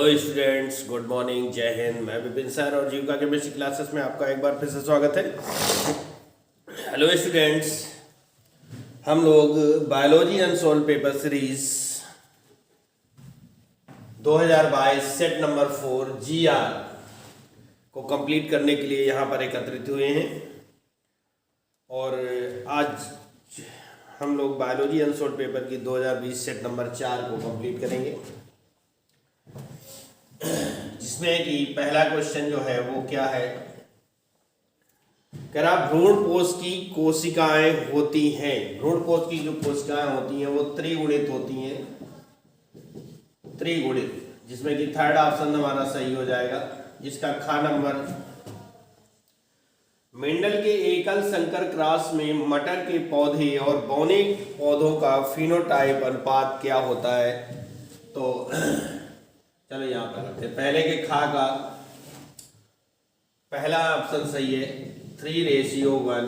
Hello students, good morning, जय हिंद। मैं Vipin sir और जीविका केमिस्ट्री क्लासेस में आपका एक बार फिर से स्वागत है। हेलो स्टूडेंट्स, हम लोग biology unsolved paper series 2022 set number 4 GR को कंप्लीट करने के लिए यहाँ पर एकत्रित हुए हैं और आज हम लोग बायोलॉजी अनसॉल्व पेपर की 2020 सेट नंबर 4 को कंप्लीट करेंगे, जिसमें कि पहला क्वेश्चन जो है वो क्या है, कह रहा भ्रूण कोश की कोशिकाएं होती हैं। भ्रूण कोश की जो कोशिकाएं होती हैं वो त्रिगुणित होती हैं, त्रिगुणित, जिसमें कि थर्ड ऑप्शन हमारा सही हो जाएगा, जिसका खा नंबर। मेंडल के एकल संकर क्रॉस में मटर के पौधे और बौने पौधों का फिनोटाइप अनुपात क्या होता है? तो चलो यहाँ पर रखते हैं। पहले के खा का पहला ऑप्शन सही है 3:1।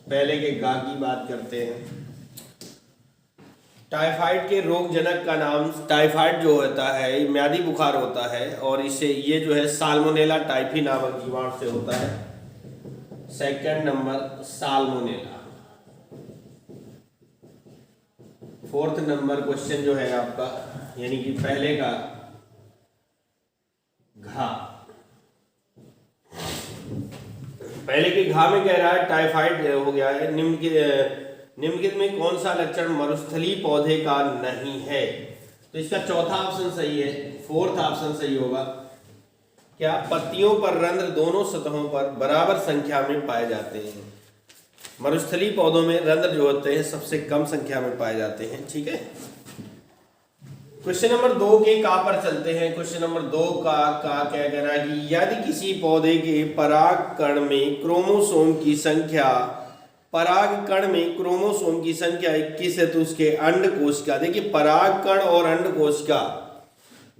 पहले के गा की बात करते हैं। टाइफाइड के रोग जनक का नाम, टाइफाइड जो होता है म्यादी बुखार होता है और इसे ये जो है साल्मोनेला टाइफी नामक जीवाणु से होता है। Second number salmonella. Fourth number question जो है आपका, यानी कि पहले का घा, पहले के घा में कह रहा है टाइफाइड हो गया है। निम्नलिखित में कौन सा लक्षण मरुस्थलीय पौधे का नहीं है? तो इसका चौथा ऑप्शन सही है, फोर्थ ऑप्शन सही होगा। क्या पत्तियों पर रंध्र दोनों सतहों पर बराबर संख्या में पाए जाते हैं? मरुस्थलीय पौधों में रंध्र जो होते हैं सबसे कम संख्या में पाए जाते हैं। ठीक है, क्वेश्चन नंबर 2 के का पर चलते हैं। क्वेश्चन नंबर 2 का क्या कह रहा है कि यदि किसी पौधे के परागकण में क्रोमोसोम की संख्या, परागकण में क्रोमोसोम की संख्या 21 है तो उसके अंड कोशिका, देखिए परागकण और अंड कोशिका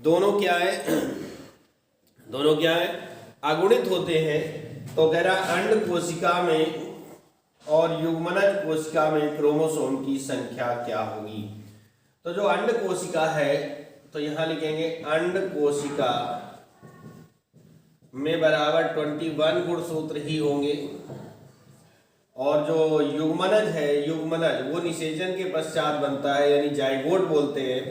दोनों क्या है, दोनों क्या है, अगुणित होते हैं। तो कह रहा अंड कोशिका में और युग्मनज कोशिका में क्रोमोसोम की संख्या क्या होगी? तो जो अंड कोशिका है तो यहां लिखेंगे अंड कोशिका में बराबर 21 गुणसूत्र ही होंगे, और जो युग्मनज है, युग्मनज वो निषेचन के पश्चात बनता है, यानी जाइगोट बोलते हैं,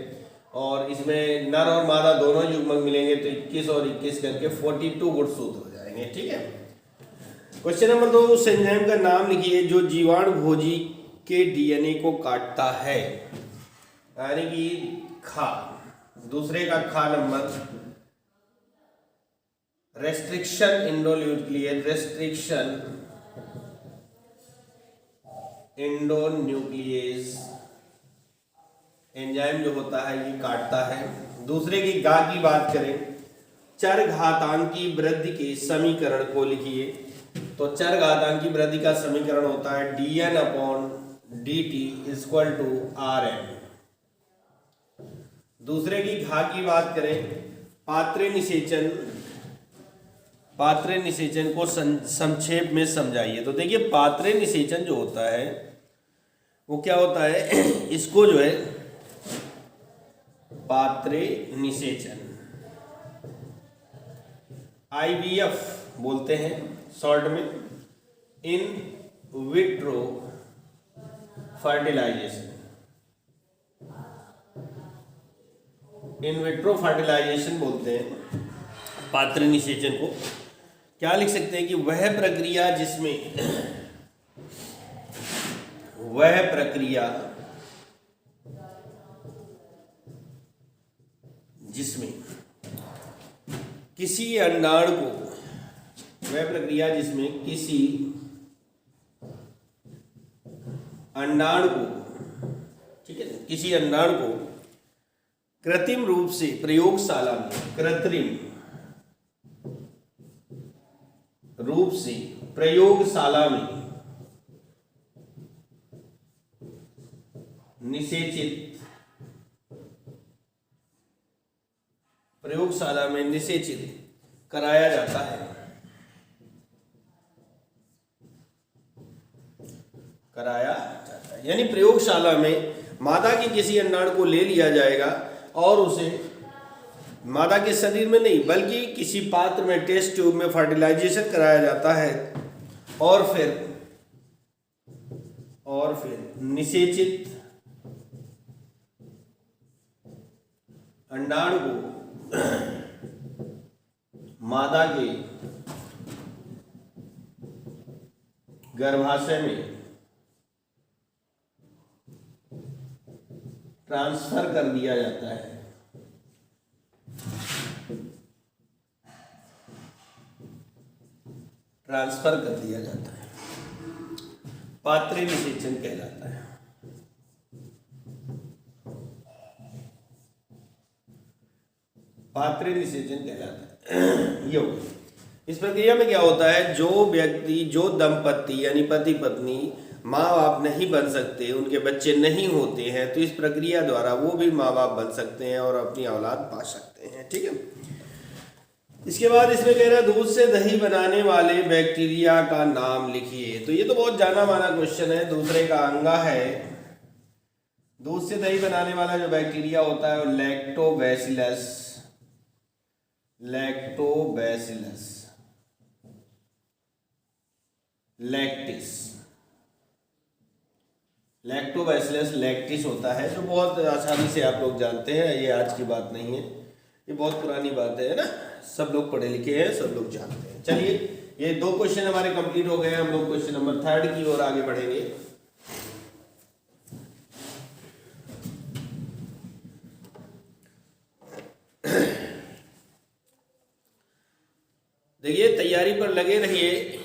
और इसमें नर और मादा दोनों युग्मक मिलेंगे तो 21 और 21 करके 42 गुणसूत्र हो जाएंगे। ठीक है, क्वेश्चन नंबर 2, उस एंजाइम का नाम लिखिए जो जीवाणु भोजी के डीएनए को काटता है, यानी कि खा। दूसरे का खा नंबर रेस्ट्रिक्शन इंडोन्यूक्लियेज, रेस्ट्रिक्शन इंडोन्यूक्लियेज एंजाइम जो होता है ये काटता है। दूसरे की गा की बात करें, चरघातांकी वृद्धि के समीकरण को लिखिए। तो चरघातांकी वृद्धि का समीकरण होता है dN/dt = Rn। दूसरे की घा की बात करें, पात्रे निषेचन, पात्रे निषेचन को संक्षेप में समझाइए। तो देखिए पात्रे निषेचन जो होता है वो क्या होता है, इसको जो है पात्रे निषेचन IVF बोलते हैं शॉर्ट में, in vitro fertilisation, in vitro fertilisation बोलते हैं पात्र निषेचन को। क्या लिख सकते हैं कि वह प्रक्रिया जिसमें, वह प्रक्रिया जिसमें किसी अंडाणु को, वह प्रक्रिया जिसमें किसी अंडाणु को, ठीक है, किसी अंडाणु को कृत्रिम रूप से प्रयोगशाला में, कृत्रिम रूप से प्रयोगशाला में निषेचित, प्रयोगशाला में निषेचित कराया जाता है, कराया जाता है। यानी प्रयोगशाला में मादा के किसी अंडाणु को ले लिया जाएगा और उसे मादा के शरीर में नहीं बल्कि किसी पात्र में टेस्ट ट्यूब में फर्टिलाइजेशन कराया जाता है और फिर निषेचित अंडाणु को मादा के गर्भाशय में ट्रांसफर कर दिया जाता है। पात्रे निषेचन कहलाता है। पात्रे निषेचन कहलाता है। ये हो गया। इस प्रक्रिया में क्या होता है, जो दंपति यानी पति पत्नी माँ बाप नहीं बन सकते, उनके बच्चे नहीं होते हैं, तो इस प्रक्रिया द्वारा वो भी माँ बाप बन सकते हैं और अपनी औलाद पा सकते हैं। ठीक है। इसके बाद इसमें कह रहा है दूध से दही बनाने वाले बैक्टीरिया का नाम लिखिए। तो ये तो बहुत जाना माना क्वेश्चन है। दूसरे का अंगा है। दूध से दही बनाने वाला जो बैक्टीरिया होता है वो लैक्टोबैसिलस लैक्टिस होता है, जो बहुत आसानी से आप लोग जानते हैं। ये आज की बात नहीं है, ये बहुत पुरानी बात है ना। सब लोग पढ़े लिखे हैं, सब लोग जानते हैं। चलिए, ये 2 क्वेश्चन हमारे कंप्लीट हो गए। हम लोग क्वेश्चन नंबर 3 की ओर आगे बढ़ेंगे। देखिए, तैयारी पर लगे रहिए,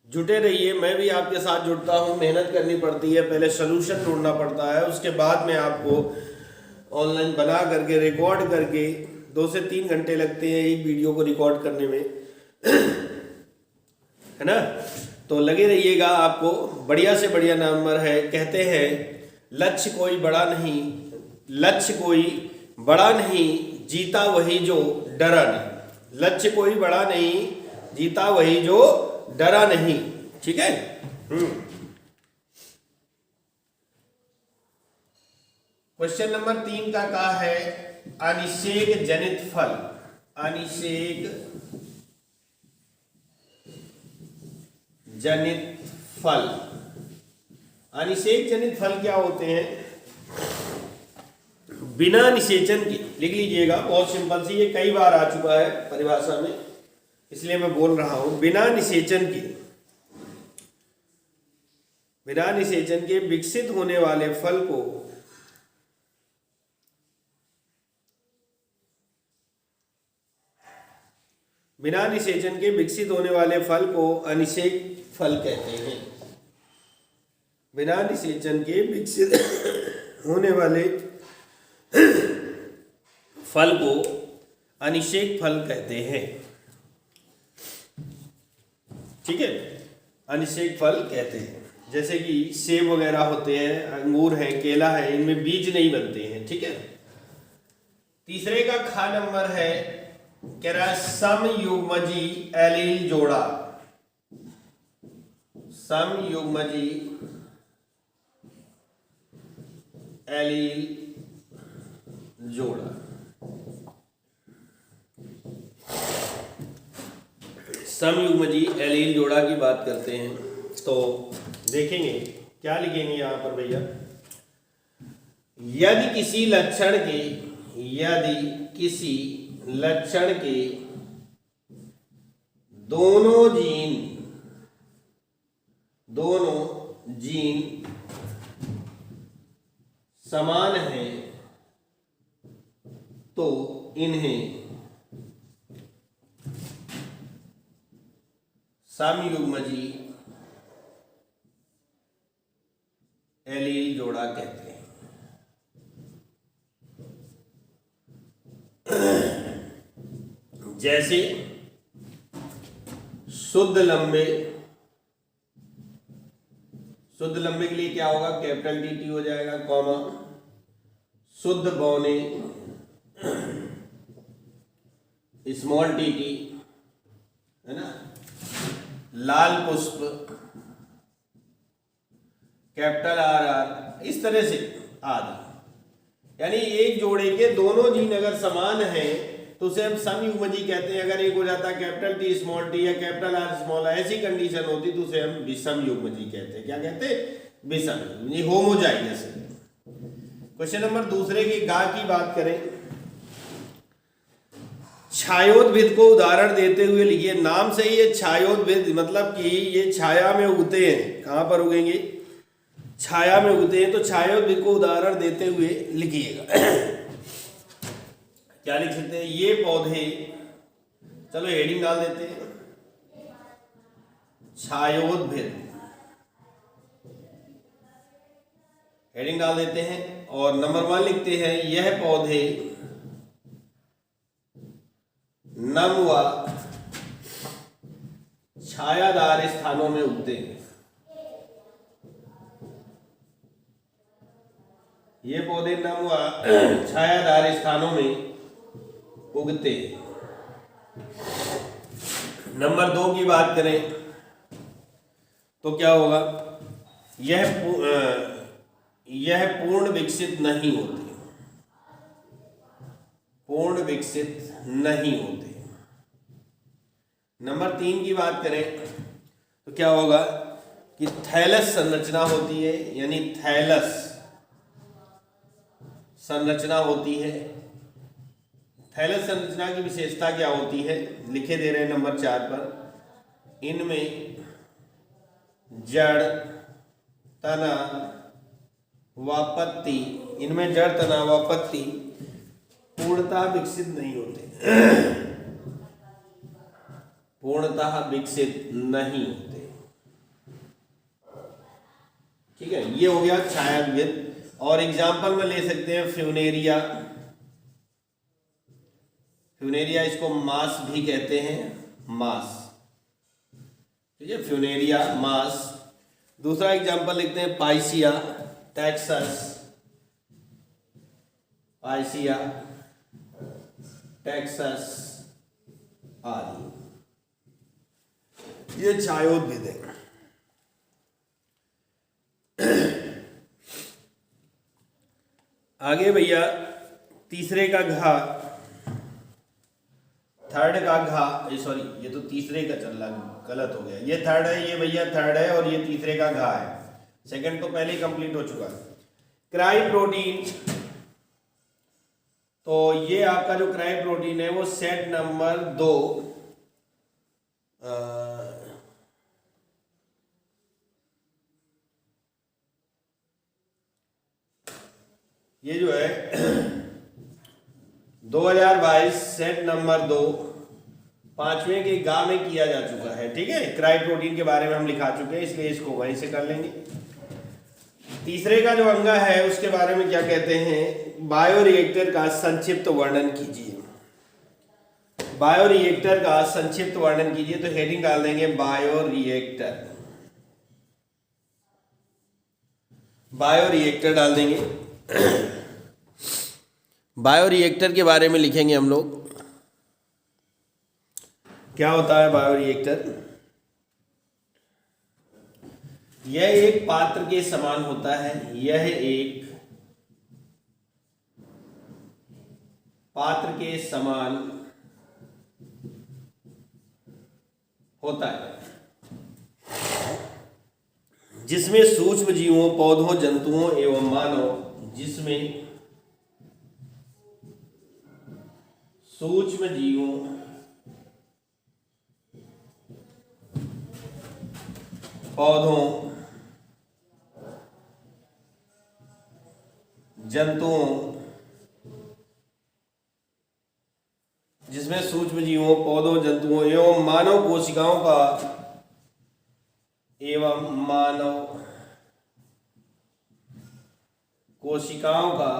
जुटे रहिए। मैं भी आपके साथ जुड़ता हूँ। मेहनत करनी पड़ती है, पहले सोल्यूशन ढूंढना पड़ता है, उसके बाद में आपको ऑनलाइन बना करके रिकॉर्ड करके 2 से 3 घंटे लगते हैं एक वीडियो को रिकॉर्ड करने में, है ना। तो लगे रहिएगा, आपको बढ़िया से बढ़िया नंबर है। कहते हैं लक्ष्य कोई बड़ा नहीं जीता वही जो डरा नहीं। लक्ष्य कोई बड़ा नहीं जीता वही जो डरा नहीं। ठीक है। क्वेश्चन नंबर 3 का कहा है अनिषेक जनित फल। अनिषेक जनित फल क्या होते हैं? बिना निषेचन के, लिख लीजिएगा, बहुत सिंपल सी, ये कई बार आ चुका है परिभाषा में, इसलिए मैं बोल रहा हूं। बिना निषेचन के विकसित होने वाले फल को अनिषेक फल कहते हैं। बिना निषेचन के विकसित होने वाले फल को अनिषेक फल कहते हैं। ठीक है, अनिषेक फल कहते हैं। जैसे कि सेब वगैरह होते हैं, अंगूर है, केला है, इनमें बीज नहीं बनते हैं। ठीक है। तीसरे का खा नंबर है, कह रहा है समयुग्मजी एलील जोड़ा। समयुग्मजी एलील जोड़ा। समयुग्मजी एलील जोड़ा की बात करते हैं तो देखेंगे क्या लिखेंगे यहां पर भैया। यदि किसी लक्षण के दोनों जीन समान हैं तो इन्हें समयुग्मजी एलील जोड़ा कहते हैं। जैसे शुद्ध लंबे के लिए क्या होगा, कैपिटल टी हो जाएगा, कॉमा, शुद्ध बौने स्मॉल टी, है ना, लाल पुष्प कैपिटल आर, इस तरह से आदि। यानी एक जोड़े के दोनों जीन अगर समान हैं तो उसे हम समयुग्मजी कहते हैं। अगर एक हो जाता है कैपिटल टी स्मॉल टी या कैपिटल आर स्मॉल, ऐसी कंडीशन होती तो उसे हम विषमयुग्मजी कहते हैं। क्या कहते हैं? विषमयुग्मजी, होमोजाइगस। क्वेश्चन नंबर दूसरे की गा की बात करें। छायोद्भिद को उदाहरण देते हुए लिखिए। नाम से ही ये छायोद्भिद मतलब कि ये छाया में उगते हैं। कहां पर उगेंगे? छाया में उगते हैं। तो छायोद्भिद को उदाहरण देते हुए लिखिएगा। क्या लिख सकते हैं? ये पौधे, चलो हेडिंग डाल देते हैं, छायोद्भिद, हेडिंग डाल देते हैं। और नंबर 1 लिखते हैं, यह पौधे नम व छायादार स्थानों में उगते हैं। ये पौधे नम व छायादार स्थानों में उगते हैं। नंबर 2 की बात करें तो क्या होगा? यह पूर्ण विकसित नहीं होते, पूर्ण विकसित नहीं होते। नंबर 3 की बात करें तो क्या होगा कि थैलस संरचना होती है, यानी थैलस संरचना होती है। थैलस संरचना की विशेषता क्या होती है? लिखे दे रहे हैं नंबर 4 पर। इनमें जड़, तना व पत्ती, इनमें जड़, तना व पत्ती पूर्णतः विकसित नहीं होते, पूर्णतः विकसित नहीं होते। ठीक है, ये हो गया छायाद्भिद। और एग्जाम्पल में ले सकते हैं फ्यूनेरिया। फ्यूनेरिया, इसको मास भी कहते हैं, मास। ठीक है, फ्यूनेरिया, मास। दूसरा एग्जाम्पल लिखते हैं पाइसिया, टेक्सस, पाइसिया, टेक्सस आदि, ये छायोद्भिद है। आगे भैया तीसरे का घा, थर्ड का घा, सॉरी ये तो तीसरे का चल रहा, गलत हो गया। ये थर्ड है, ये भैया थर्ड है, और ये तीसरे का घा है। सेकंड तो पहले ही कंप्लीट हो चुका है। क्राई प्रोटीन, तो ये आपका जो क्राई प्रोटीन है वो सेट नंबर 2, ये जो है 2022 सेट नंबर 2 5वें के गा में किया जा चुका है। ठीक है, क्राई प्रोटीन के बारे में हम लिखा चुके हैं, इसलिए इसको वहीं से कर लेंगे। तीसरे का जो अंगा है उसके बारे में क्या कहते हैं? बायोरिएक्टर का संक्षिप्त वर्णन कीजिए। बायोरिएक्टर का संक्षिप्त वर्णन कीजिए, तो हेडिंग डाल देंगे बायोरिएक्टर, बायोरिएक्टर डाल देंगे। बायोरिएक्टर के बारे में लिखेंगे हम लोग। क्या होता है बायोरिएक्टर? यह एक पात्र के समान होता है, यह एक पात्र के समान होता है, जिसमें सूक्ष्म जीवों, पौधों, जंतुओं एवं मानव, जिसमें सूक्ष्म जीवों, पौधों, जंतुओं, जिसमें सूक्ष्म जीवों, पौधों, जंतुओं एवं मानव कोशिकाओं का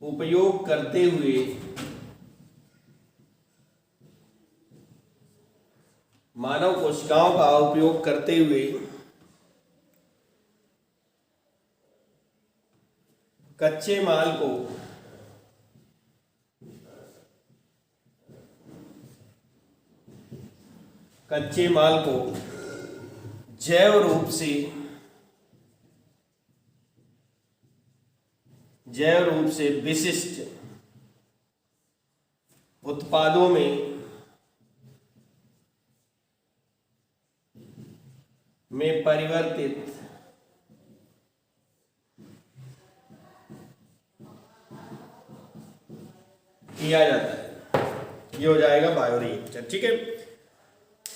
उपयोग करते हुए मानव कोशिकाओं का उपयोग करते हुए कच्चे माल को जैव रूप से जैव रूप से विशिष्ट उत्पादों में परिवर्तित किया जाता है। ये हो जाएगा बायोरिएक्टर। ठीक है,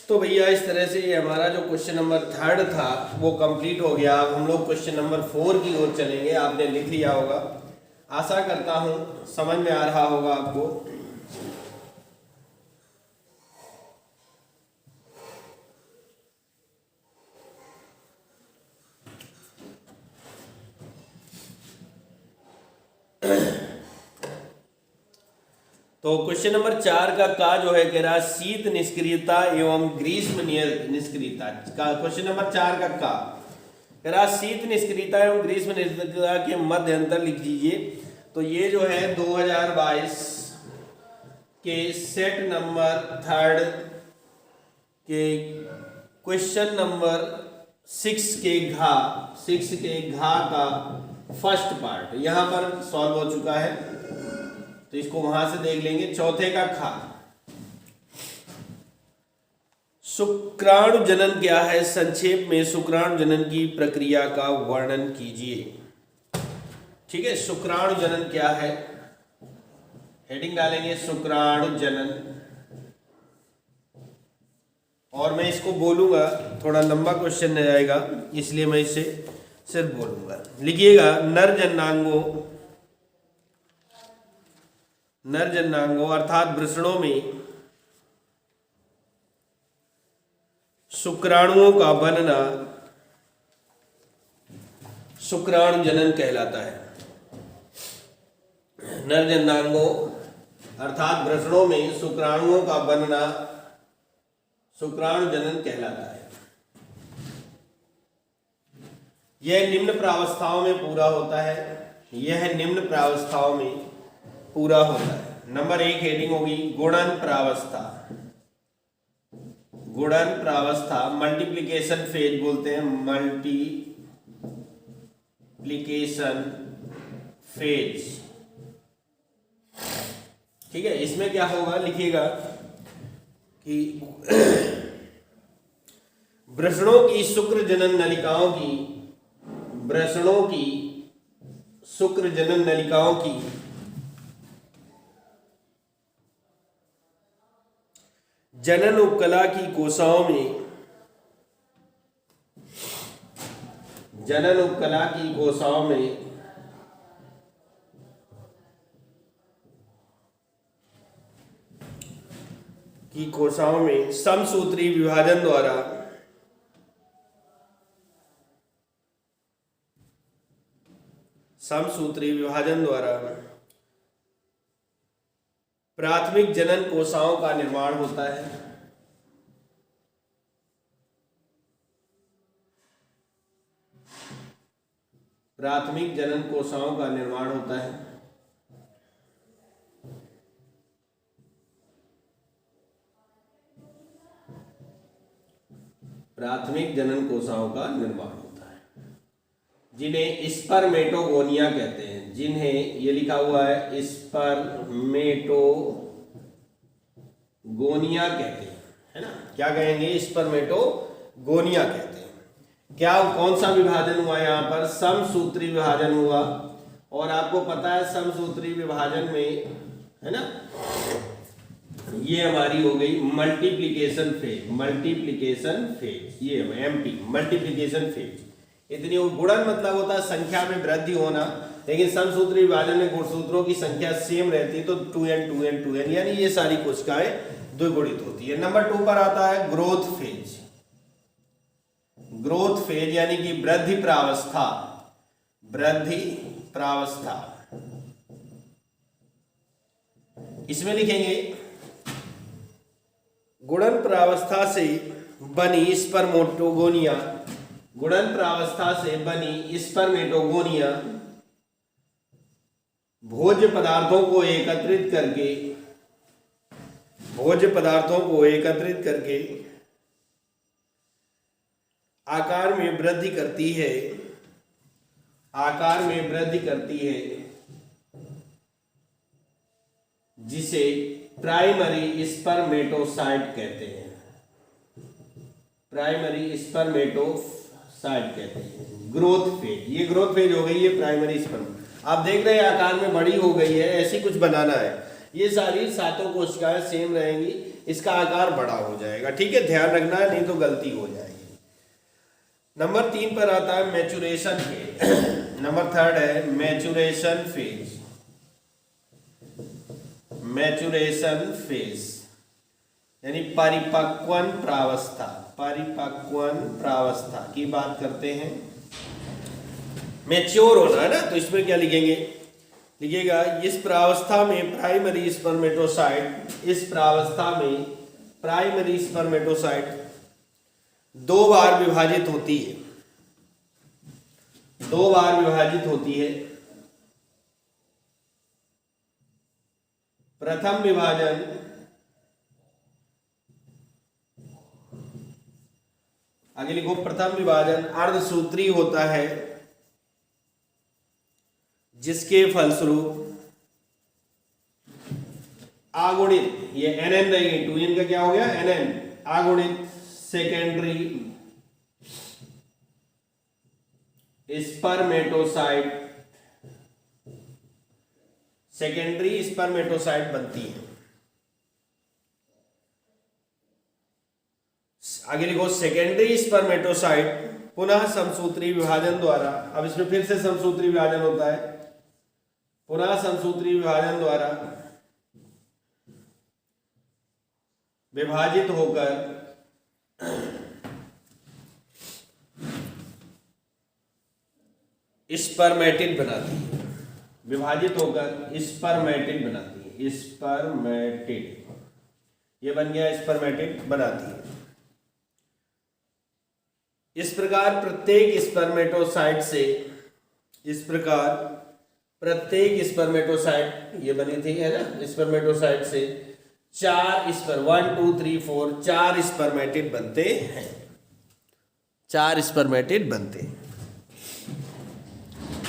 तो भैया इस तरह से ये हमारा जो क्वेश्चन नंबर 3 था वो कंप्लीट हो गया। अब हम लोग क्वेश्चन नंबर 4 की ओर चलेंगे। आपने लिख लिया होगा, आशा करता हूं समझ में आ रहा होगा आपको। तो क्वेश्चन नंबर 4 का जो है कह रहा है शीत निष्क्रियता एवं ग्रीष्म निष्क्रियता का। क्वेश्चन नंबर 4 का कह रहा शीत निष्क्रियता एवं ग्रीष्म निष्क्रियता के मध्य अंतर लिख दीजिए। तो ये जो है 2022 के सेट नंबर 3 के क्वेश्चन नंबर 6 के घा का फर्स्ट पार्ट यहाँ पर सॉल्व हो चुका है, तो इसको वहां से देख लेंगे। चौथे का खा, शुक्राणु जनन क्या है? संक्षेप में शुक्राणु जनन की प्रक्रिया का वर्णन कीजिए। ठीक है, शुक्राणु जनन क्या है? हेडिंग डालेंगे शुक्राणु जनन, और मैं इसको बोलूंगा, थोड़ा लंबा क्वेश्चन रह जाएगा इसलिए मैं इसे सिर्फ बोलूंगा। लिखिएगा नर जननांगों अर्थात वृषणों में शुक्राणुओं का बनना शुक्राणु जनन कहलाता है। नर जननांगों अर्थात वृषणों में शुक्राणुओं का बनना शुक्राणु जनन कहलाता है। यह निम्न प्रावस्थाओं में पूरा होता है। यह निम्न प्रावस्थाओं में पूरा होता है। नंबर 1 हेडिंग होगी गुणन प्रावस्था। गुणन प्रावस्था मल्टीप्लिकेशन फेज बोलते हैं, मल्टीप्लिकेशन फेज। ठीक है, इसमें क्या होगा लिखिएगा कि वृषणों की शुक्र जनन नलिकाओं की वृषणों की शुक्र जनन नलिकाओं की जनन उपकला की कोशिकाओं में जनन उपकला की कोशिकाओं में समसूत्री विभाजन द्वारा प्राथमिक जनन कोशिकाओं का निर्माण होता है। प्राथमिक जनन कोशिकाओं का निर्माण होता है। प्राथमिक जनन कोशिकाओं का निर्माण होता है, जिन्हें स्पर्मेटोगोनिया कहते हैं। जिन्हें ये लिखा हुआ है स्पर्मेटोगोनिया कहते हैं, है ना? क्या कहेंगे? स्पर्मेटोगोनिया कहते हैं। क्या कौन सा विभाजन हुआ यहाँ पर? समसूत्री विभाजन हुआ। और आपको पता है समसूत्री विभाजन में, है ना, ये हमारी हो गई मल्टीप्लिकेशन फेज। ये एमपी मल्टीप्लिकेशन फेज। इतनी गुणन मतलब होता है संख्या में वृद्धि होना, लेकिन समसूत्री विभाजन में गुणसूत्रों की संख्या सेम रहती है, तो 2n यानी ये सारी कोशिकाएं द्विगुणित होती है। नंबर 2 पर आता है ग्रोथ फेज यानी कि वृद्धि प्रावस्था। इसमें लिखेंगे गुणन प्रावस्था से बनी स्पर्मेटोगोनिया भोज्य पदार्थों को एकत्रित करके आकार में वृद्धि करती है जिसे प्राइमरी स्पर्मेटोसाइट कहते हैं। प्राइमरी स्पर्मेटोसाइट कहते हैं। ग्रोथ फेज, ये ग्रोथ फेज हो गई है प्राइमरी स्पर्म। आप देख रहे हैं आकार में बड़ी हो गई है, ऐसी कुछ बनाना है। ये सारी सातों कोशिकाएं सेम रहेंगी, इसका आकार बड़ा हो जाएगा। ठीक है, ध्यान रखना है, नहीं तो गलती हो जाएगी। नंबर 3 पर आता है मैचुरेशन फेज। नंबर 3 है मैचुरेशन फेज। मैचुरेशन फेज यानी परिपक्वन प्रावस्था। परिपक्वन प्रावस्था की बात करते हैं। मैच्योर होना है ना, तो इसमें क्या लिखेंगे? लिखिएगा इस प्रावस्था में प्राइमरी स्पर्मेटोसाइट, इस प्रावस्था में प्राइमरी स्पर्मेटोसाइट 2 बार विभाजित होती है। 2 बार विभाजित होती है। प्रथम विभाजन आगे लिखो, प्रथम विभाजन अर्धसूत्री होता है, जिसके फलस्वरूप आगुणित, ये NN नहीं, 2N का क्या हो गया? NN, आगुणित सेकेंडरी स्पर्मेटोसाइट, सेकेंडरी स्पर्मेटोसाइट बनती है। आगे लिखो, सेकेंडरी स्पर्मेटोसाइट पुनः समसूत्री विभाजन द्वारा, अब इसमें फिर से समसूत्री विभाजन होता है, पुनः समसूत्री विभाजन द्वारा विभाजित होकर स्पर्मेटिड बनाती है। विभाजित होकर स्पर्मेटिड बनाती है। स्पर्मेटिड, ये बन गया स्पर्मेटिड बनाती है। इस प्रकार प्रत्येक स्पर्मेटोसाइट से, इस प्रकार प्रत्येक स्पर्मेटोसाइट, ये बनी थी है ना, स्पर्मेटोसाइट से 4 1 2 3 4 4 स्पर्मेटिड बनते हैं। 4 स्पर्मेटिड बनते हैं।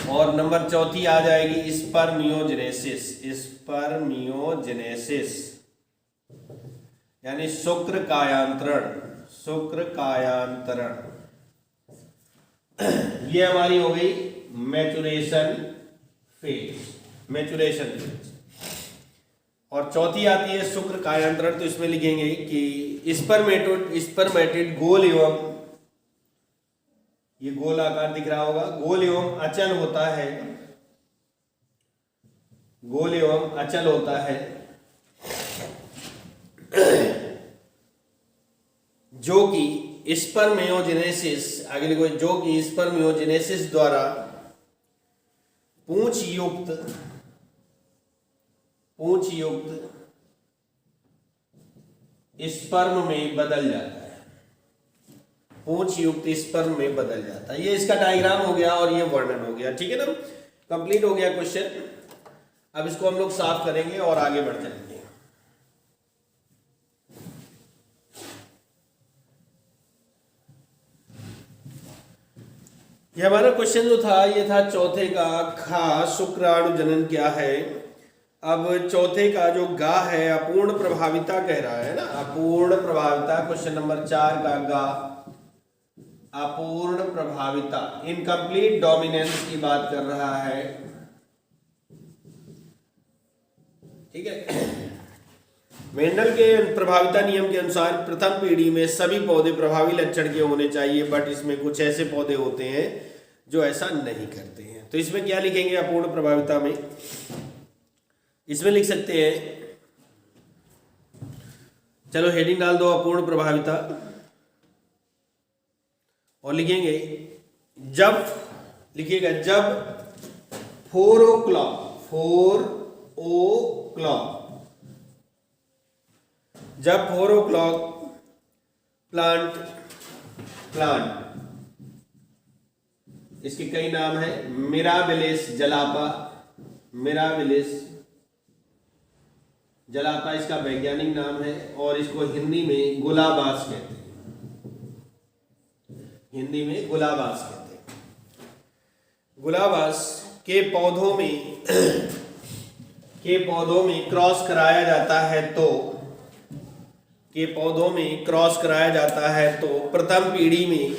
और नंबर 4 आ जाएगी स्पर्मियोजेनेसिस। स्पर्मियोजेनेसिस यानी शुक्र कायांतरण। शुक्र कायांतरण, ये हमारी हो गई मैचुरेशन फेज। Maturation phase. और 4 आती है शुक्र कायांतरण, तो इसमें लिखेंगे कि स्पर्मेटिड गोल एवं, ये गोल आकार दिख रहा होगा, गोल एवं अचल होता है। गोल एवं अचल होता है, जो कि स्पर्मियोजेनेसिस, आगे लिखो, जो कि स्पर्मियोजेनेसिस द्वारा पूंछ युक्त स्पर्म में बदल जाता है। पूंछ युक्त स्पर्म में बदल जाता है। ये इसका डायग्राम हो गया और ये वर्णन हो गया। ठीक है ना, कंप्लीट हो गया क्वेश्चन। अब इसको हम लोग साफ करेंगे और आगे बढ़ चलेंगे। ये हमारा क्वेश्चन जो था, ये था 4 का खा, शुक्राणु जनन क्या है। अब 4 का जो गा है, अपूर्ण प्रभाविता कह रहा है ना, अपूर्ण प्रभाविता। क्वेश्चन नंबर 4 का गा, अपूर्ण प्रभाविता, इनकम्प्लीट डोमिनेंस की बात कर रहा है। ठीक है, मेंडल के प्रभाविता नियम के अनुसार प्रथम पीढ़ी में सभी पौधे प्रभावी लक्षण के होने चाहिए, बट इसमें कुछ ऐसे पौधे होते हैं जो ऐसा नहीं करते हैं। तो इसमें क्या लिखेंगे अपूर्ण प्रभाविता में? इसमें लिख सकते हैं, चलो हेडिंग डाल दो अपूर्ण प्रभाविता, और लिखेंगे जब, लिखिएगा जब 4 o'clock, 4 o'clock, जब 4 o'clock प्लांट, इसके कई नाम है, मिराबिलिस जलापा, मिराबिलिस जलापा इसका वैज्ञानिक नाम है, और इसको हिंदी में गुलाबास कहते हैं। हिंदी में गुलाबास कहते हैं। गुलाबास के पौधों में के पौधों में क्रॉस कराया जाता है तो प्रथम पीढ़ी में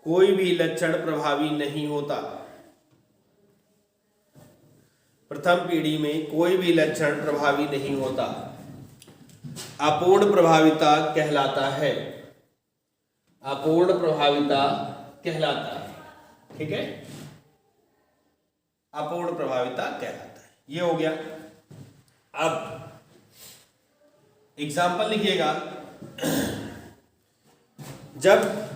कोई भी लक्षण प्रभावी नहीं होता। अपूर्ण प्रभाविता कहलाता है। ठीक है, अपूर्ण प्रभाविता कहलाता है। ये हो गया। अब एग्जाम्पल लिखिएगा। जब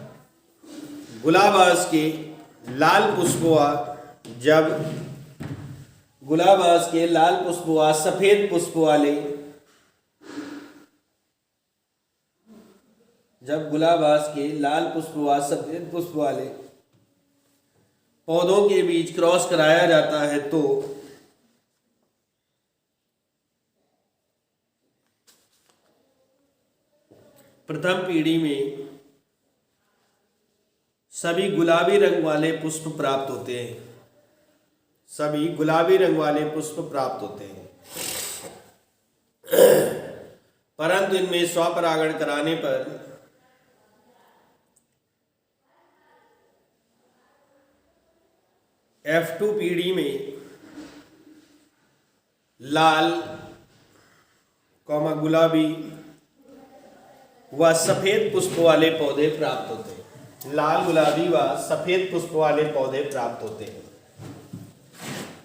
गुलाबाज के लाल पुष्प व सफेद पुष्प वाले पौधों के बीच क्रॉस कराया जाता है तो प्रथम पीढ़ी में सभी गुलाबी रंग वाले पुष्प प्राप्त होते हैं। परंतु इनमें स्वपरागण कराने पर F2 पीढ़ी में लाल गुलाबी व सफेद पुष्प वाले पौधे प्राप्त होते हैं।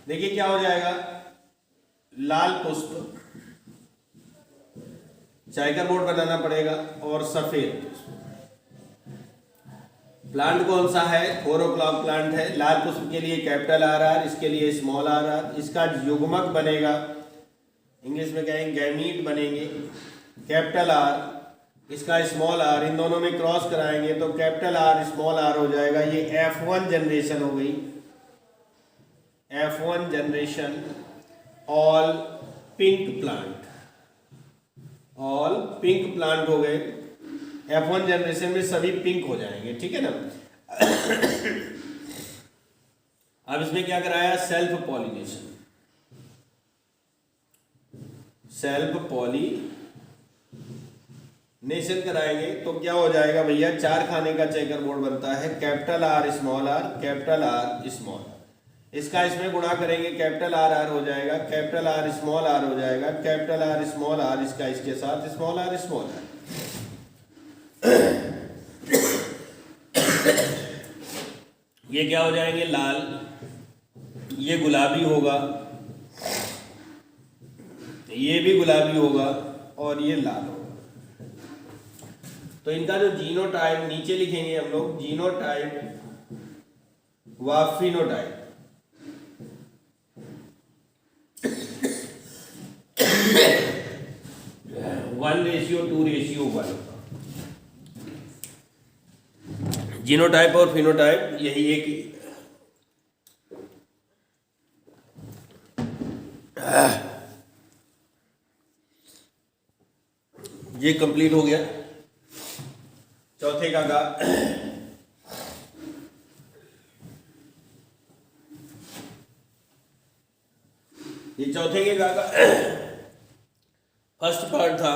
देखिए क्या हो जाएगा। लाल पुष्प, चाइकर बोर्ड बनाना पड़ेगा, और सफेद प्लांट कौन सा है? 4 o'clock प्लांट है। लाल पुष्प के लिए कैपिटल RR, इसके लिए स्मॉल RR। इसका युग्मक बनेगा, इंग्लिश में कहेंगे गैमीट बनेंगे, कैपिटल R, इसका स्मॉल r। इन दोनों में क्रॉस कराएंगे तो कैपिटल R स्मॉल r हो जाएगा। ये F1 जनरेशन हो गई। F1 generation all pink plant हो गए। F1 जनरेशन में सभी पिंक हो जाएंगे। ठीक है ना। अब इसमें क्या कराया? सेल्फ पॉलिनेशन कराएंगे तो क्या हो जाएगा भैया? 4 खाने का चेकर बोर्ड बनता है। कैपिटल R स्मॉल r, इसका इसमें गुणा करेंगे, कैपिटल R हो जाएगा, कैपिटल R स्मॉल r हो जाएगा, कैपिटल R स्मॉल r, इसका इसके साथ स्मॉल r। ये क्या हो जाएंगे? लाल, ये गुलाबी होगा, ये भी गुलाबी होगा, और ये लाल होगा। तो इनका जो जीनोटाइप नीचे लिखेंगे हम लोग, जीनोटाइप व phenotype. One ratio 2 ratio 1। Genotype और फिनोटाइप यही एक ये कंप्लीट हो गया। चौथे का ये चौथे के का फर्स्ट पार्ट था।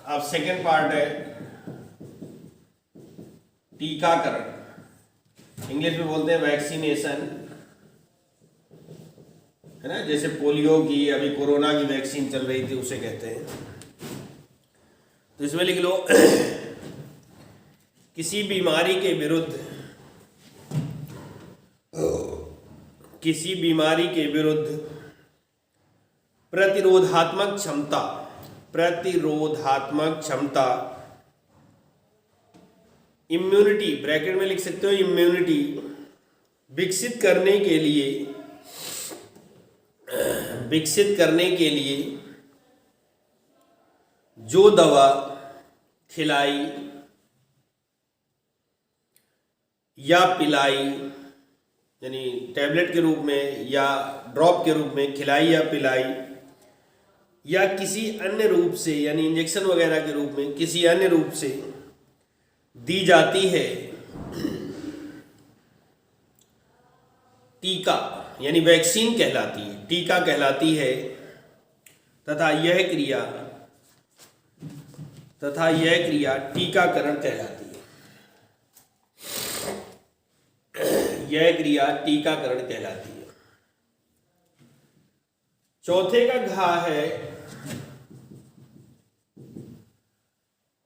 अब सेकंड पार्ट है टीकाकरण, इंग्लिश में बोलते हैं वैक्सीनेशन, है ना। जैसे पोलियो की, अभी कोरोना की वैक्सीन चल रही थी, उसे कहते हैं। तो इसमें लिख लो किसी बीमारी के विरुद्ध प्रतिरोधात्मक क्षमता इम्यूनिटी, ब्रैकेट में लिख सकते हो इम्यूनिटी, विकसित करने के लिए जो दवा खिलाई या पिलाई, यानी टैबलेट के रूप में या ड्रॉप के रूप में खिलाई या पिलाई, या किसी अन्य रूप से, यानी इंजेक्शन वगैरह के रूप में किसी अन्य रूप से दी जाती है टीका, यानी वैक्सीन कहलाती है, टीका कहलाती है, तथा यह क्रिया टीकाकरण कहलाती है। यह क्रिया टीकाकरण कहलाती है। चौथे का घा है,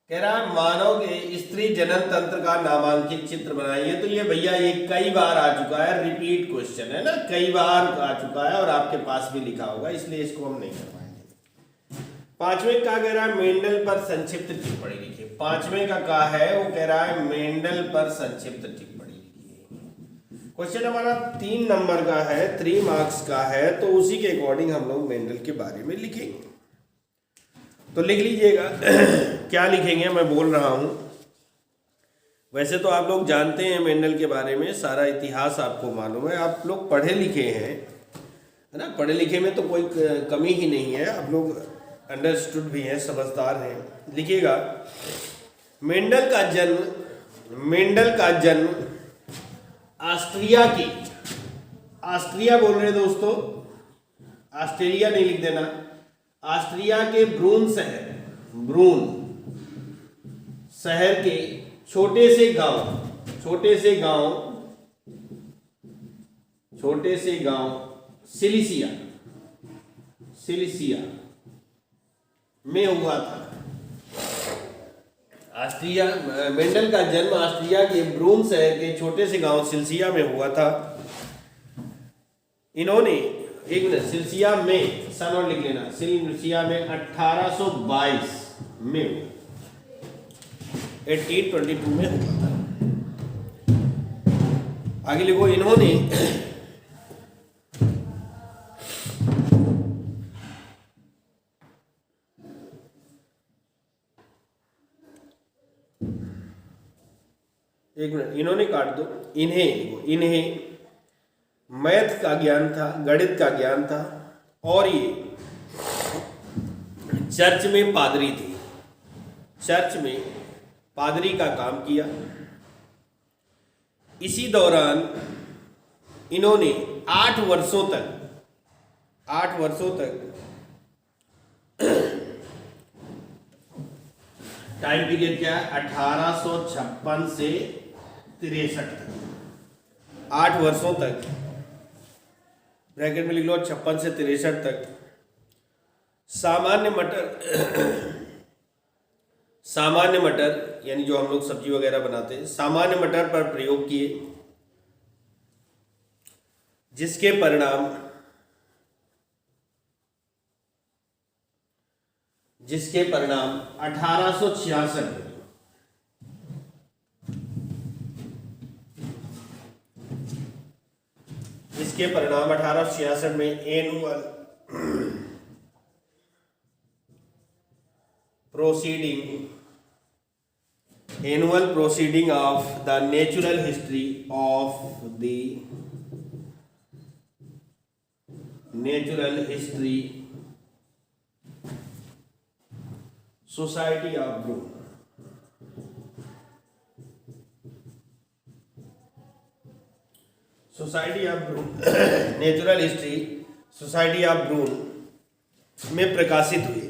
कह रहा है मानव के स्त्री जनन तंत्र का नामांकित चित्र बनाइए। तो ये भैया ये कई बार आ चुका है, रिपीट क्वेश्चन है ना, कई बार आ चुका है और आपके पास भी लिखा होगा, इसलिए इसको हम नहीं करवाएंगे। पांचवें का कह रहा है मेंडल पर संक्षिप्त टिप्पणी लिखिए। पांचवें का है वो कह रहा है मेंडल पर संक्षिप्त टिप्पणी लिखिए। क्वेश्चन हमारा 3 नंबर का है, 3 मार्क्स का है, तो उसी के अकॉर्डिंग हम लोग मेंडल के बारे में लिखेंगे। तो लिख लीजिएगा क्या लिखेंगे, मैं बोल रहा हूं। वैसे तो आप लोग जानते हैं मेंडल के बारे में, सारा इतिहास आपको मालूम है, आप लोग पढ़े लिखे हैं, है ना, पढ़े लिखे में तो कोई कमी ही नहीं है, आप लोग अंडरस्टूड भी हैं, समझदार हैं। लिखिएगा, मेंडल का जन्म ऑस्ट्रिया की, ऑस्ट्रिया बोल रहे हैं दोस्तों, ऑस्ट्रेलिया नहीं लिख देना, ऑस्ट्रिया के ब्रून शहर के छोटे से गांव सिलिसिया में हुआ था। ऑस्ट्रिया, मेंडल का जन्म ऑस्ट्रिया के ब्रून शहर के छोटे से गांव सिलिसिया में हुआ था। इन्होंने एक मिनट, सिलिसिया में सन और लिख लेना, सिलिसिया में 1822 में 1822 में हुआ था। आगे लिखो, इन्होंने एक मिनट, इन्होंने काट दो, इन्हें मैथ का ज्ञान था, गणित का ज्ञान था, और ये चर्च में पादरी थे, चर्च में पादरी का काम किया। इसी दौरान इन्होंने 8 वर्षों तक टाइम पीरियड क्या है, 1856 से 63 तक, 8 वर्षों तक, ब्रैकेट में लिख लो 56 से 63 तक सामान्य मटर यानी जो हम लोग सब्जी वगैरह बनाते हैं, सामान्य मटर पर प्रयोग किए, जिसके परिणाम 1866 में इसके परिणाम 1866 में annual proceeding of the natural history society of Brunn, natural history society of Brunn में प्रकाशित हुई।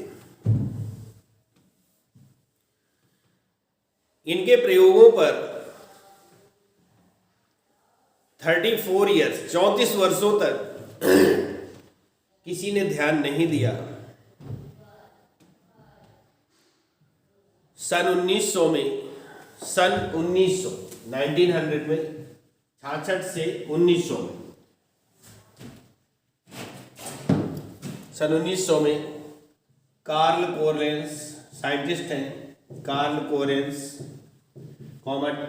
इनके प्रयोगों पर 34 वर्षों तक किसी ने ध्यान नहीं दिया। सन 1900 में 1900 में 66 से 1900 में सन 1900 में कार्ल कोरेंस, साइंटिस्ट हैं, कार्ल कोरेंस,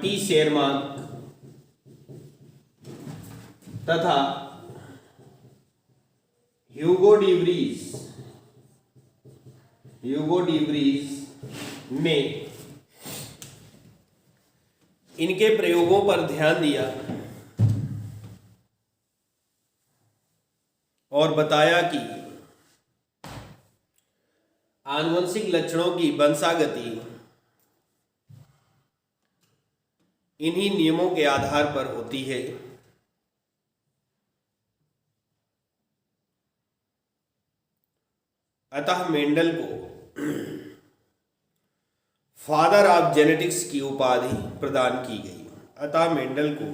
टी शेरमार्क तथा ह्यूगो डिवरीज ने इनके प्रयोगों पर ध्यान दिया और बताया कि आनुवंशिक लक्षणों की वंशागति इन्हीं नियमों के आधार पर होती है। अतः मेंडल को फादर ऑफ जेनेटिक्स की उपाधि प्रदान की गई। अतः मेंडल को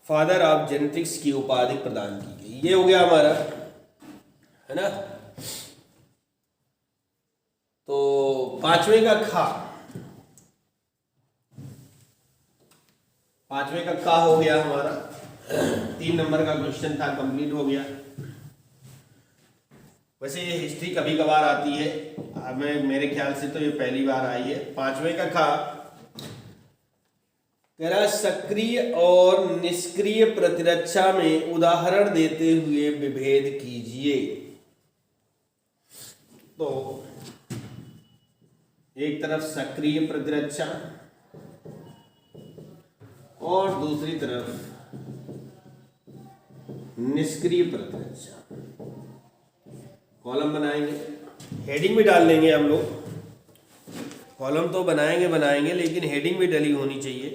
फादर ऑफ जेनेटिक्स की उपाधि प्रदान की गई। ये हो गया हमारा, है ना। तो पांचवें का खा, पांचवें का खा हो गया हमारा। 3 नंबर का क्वेश्चन था, कंप्लीट हो गया। वैसे ये हिस्ट्री कभी कभार आती है, हमें मेरे ख्याल से तो ये पहली बार आई है। पांचवें का खा कह रहा सक्रिय और निष्क्रिय प्रतिरक्षा में उदाहरण देते हुए विभेद कीजिए। तो एक तरफ सक्रिय प्रतिरक्षा और दूसरी तरफ निष्क्रिय प्रतिरक्षा। कॉलम बनाएंगे, हेडिंग भी डाल लेंगे हम लोग। कॉलम तो बनाएंगे लेकिन हेडिंग भी डली होनी चाहिए।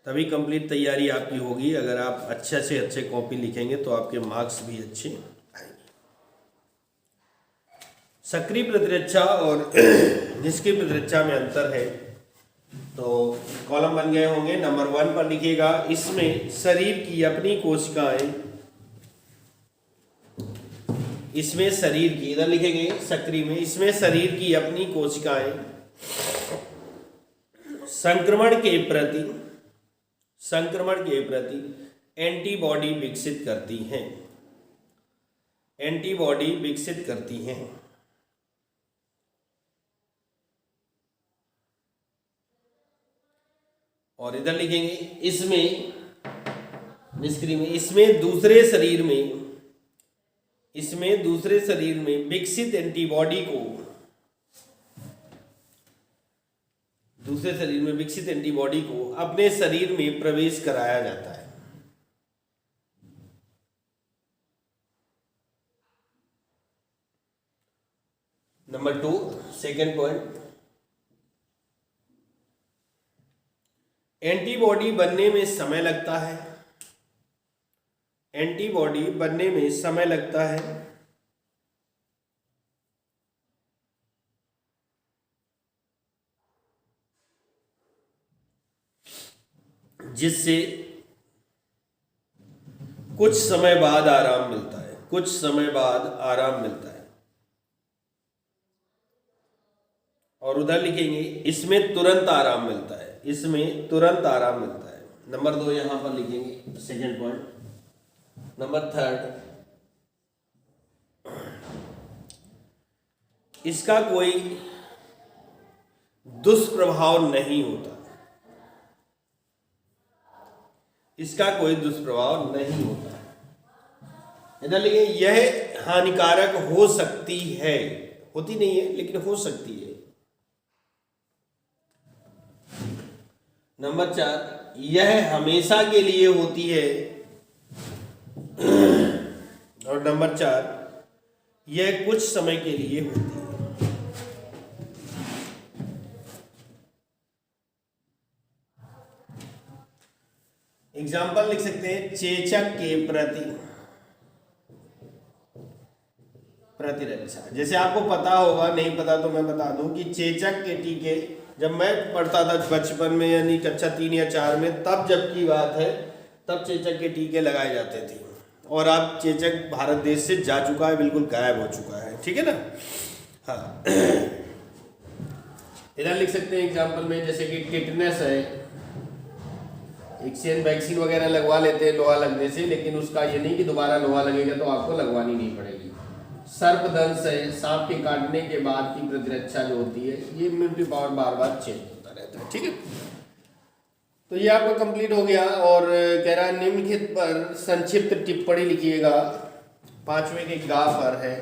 तभी कंप्लीट तैयारी आपकी होगी। अगर आप अच्छे से अच्छे कॉपी लिखेंगे तो आपके मार्क्स भी अच्छे आएंगे। सक्रिय प्रतिरक्षा और निष्क्रिय प्रतिरक्षा में अंतर है। तो कॉलम बन गए होंगे। नंबर 1 पर लिखिएगा, इसमें शरीर की अपनी कोशिकाएं, इसमें शरीर की, इधर लिखेंगे सक्रिय में, इसमें शरीर की अपनी कोशिकाएं संक्रमण के प्रति एंटीबॉडी विकसित करती हैं। एंटीबॉडी विकसित करती हैं। और इधर लिखेंगे, इसमें निष्क्रिय में, इसमें दूसरे शरीर में विकसित एंटीबॉडी को, दूसरे शरीर में विकसित एंटीबॉडी को अपने शरीर में प्रवेश कराया जाता है। नंबर 2, सेकेंड पॉइंट, एंटीबॉडी बनने में समय लगता है। एंटीबॉडी बनने में समय लगता है जिससे कुछ समय बाद आराम मिलता है। कुछ समय बाद आराम मिलता है। और उधर लिखेंगे, इसमें तुरंत आराम मिलता है। इसमें तुरंत आराम मिलता है। नंबर 2 यहां पर लिखेंगे, सेकेंड पॉइंट। नंबर 3, इसका कोई दुष्प्रभाव नहीं होता। इसका कोई दुष्प्रभाव नहीं होता। इधर लिखे, यह हानिकारक हो सकती है, होती नहीं है लेकिन हो सकती है। नंबर 4, यह हमेशा के लिए होती है। और नंबर 4, यह कुछ समय के लिए होती है। एग्जाम्पल लिख सकते हैं, चेचक के प्रति प्रतिरक्षा। जैसे आपको पता होगा, नहीं पता तो मैं बता दूं कि चेचक के टीके जब मैं पढ़ता था बचपन में, यानी कक्षा 3 या 4 में, तब जब की बात है, तब चेचक के टीके लगाए जाते थे। और अब चेचक भारत देश से जा चुका है, बिल्कुल गायब हो चुका है। ठीक है ना। हाँ, इधर लिख सकते हैं एग्जाम्पल में, जैसे कि टिटनेस है, वैक्सीन वगैरह लगवा लेते हैं लोहा लगने से, लेकिन उसका ये नहीं कि दोबारा लोहा लगेगा तो आपको लगवानी नहीं पड़ेगी। सर्पदंश है, सांप के काटने के बाद की प्रतिरक्षा जो होती है, ये इम्यूनिटी पावर बार बार चेंज होता रहता है। ठीक है, तो ये आपका कंप्लीट हो गया। और कह रहा है, निम्नलिखित पर संक्षिप्त टिप्पणी लिखिएगा। 5वें के गा पर है।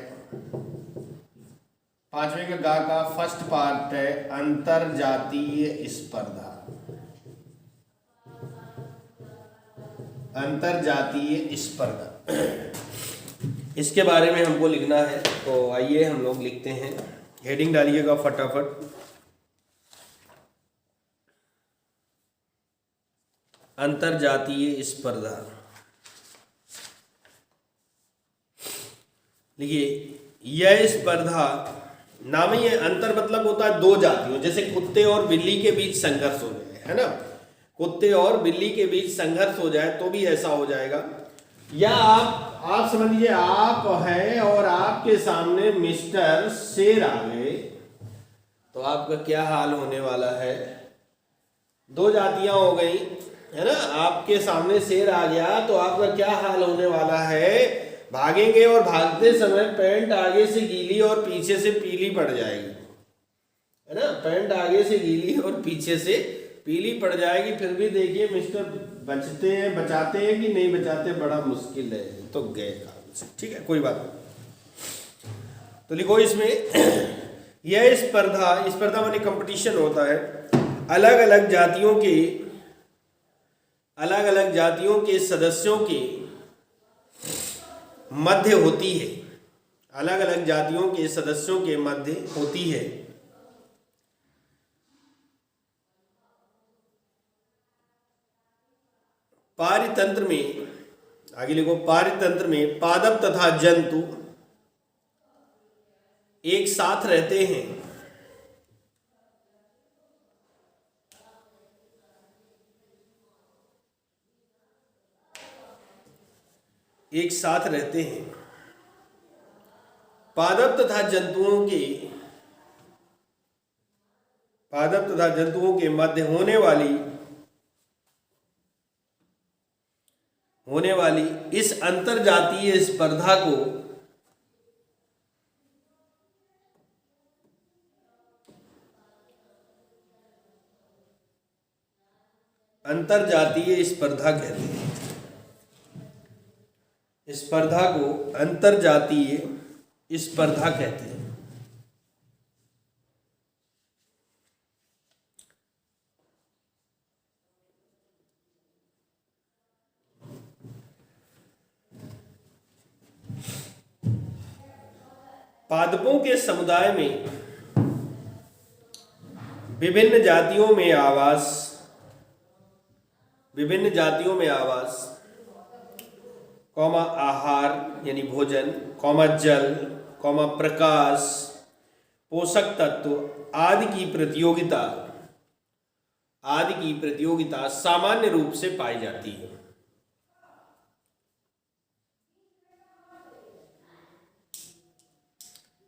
5वें के गा का फर्स्ट पार्ट है अंतरजातीय स्पर्धा। अंतरजातीय स्पर्धा, इसके बारे में हमको लिखना है। तो आइए हम लोग लिखते हैं। हेडिंग डालिएगा फटाफट। अंतरजातीय स्पर्धा। देखिए यह स्पर्धा नाम ही है, अंतर मतलब होता है दो जातियों, जैसे कुत्ते और बिल्ली के बीच संघर्ष हो जाए, है ना, कुत्ते और बिल्ली के बीच संघर्ष हो जाए तो भी ऐसा हो जाएगा। या आप समझ लीजिए आप हैं और आपके सामने मिस्टर शेर आ गए, तो आपका क्या हाल होने वाला है। दो जातियां हो गई, है ना, आपके सामने शेर आ गया तो आपका क्या हाल होने वाला है। भागेंगे और भागते समय पैंट आगे से गीली और पीछे से पीली पड़ जाएगी, है ना, पैंट आगे से गीली और पीछे से पीली पड़ जाएगी। फिर भी देखिए मिस्टर बचाते हैं कि नहीं बचाते, बड़ा मुश्किल है, तो गए काम से। ठीक है, कोई बात नहीं। तो लिखो इसमें यह स्पर्धा माने कंपटीशन होता है, अलग अलग जातियों के सदस्यों के मध्य होती है, अलग अलग जातियों के सदस्यों के मध्य होती है। पारितंत्र में, आगे लिखो, पारितंत्र में पादप तथा जंतु एक साथ रहते हैं, एक साथ रहते हैं। पादप तथा जंतुओं के मध्य होने वाली इस अंतरजातीय स्पर्धा को अंतरजातीय स्पर्धा कहते हैं। स्पर्धा को अंतरजातीय स्पर्धा कहते हैं। पादपों के समुदाय में विभिन्न जातियों में आवास, कौमा आहार यानी भोजन, कौमा जल, कौमा प्रकाश, पोषक तत्व आदि की प्रतियोगिता सामान्य रूप से पाई जाती है।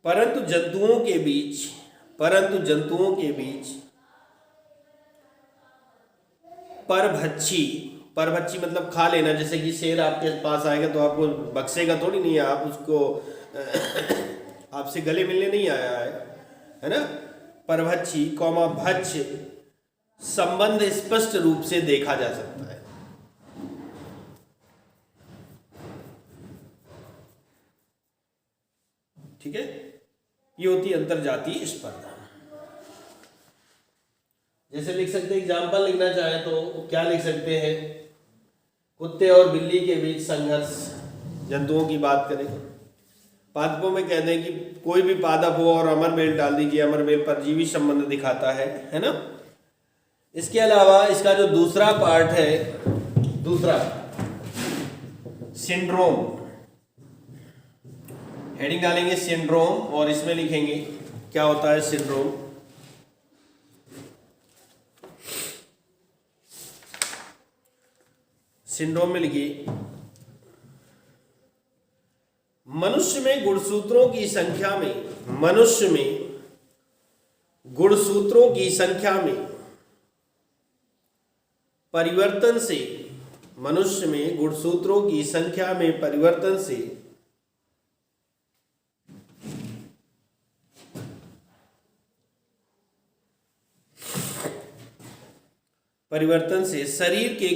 परंतु जंतुओं के बीच परभक्षी मतलब खा लेना, जैसे कि शेर आपके पास आएगा तो आपको बक्सेगा थोड़ी नहीं है, आप उसको आपसे गले मिलने नहीं आया है ना। परभक्षी कौमा भक्ष्य संबंध स्पष्ट रूप से देखा जा सकता है। ठीक है, ये होती है अंतरजातीय स्पर्धा। जैसे लिख सकते हैं, एग्जाम्पल लिखना चाहे तो क्या लिख सकते हैं, कुत्ते और बिल्ली के बीच संघर्ष। जंतुओं की बात करें, पादपों में कहते हैं कि कोई भी पादप हो और अमरबेल डाल दीजिए, अमरबेल परजीवी संबंध दिखाता है ना। इसके अलावा इसका जो दूसरा पार्ट है, दूसरा सिंड्रोम, हेडिंग डालेंगे सिंड्रोम और इसमें लिखेंगे क्या होता है सिंड्रोम। सिंड्रोम में लिखिए, मनुष्य में गुणसूत्रों की संख्या में परिवर्तन से, मनुष्य में गुणसूत्रों की संख्या में परिवर्तन से शरीर के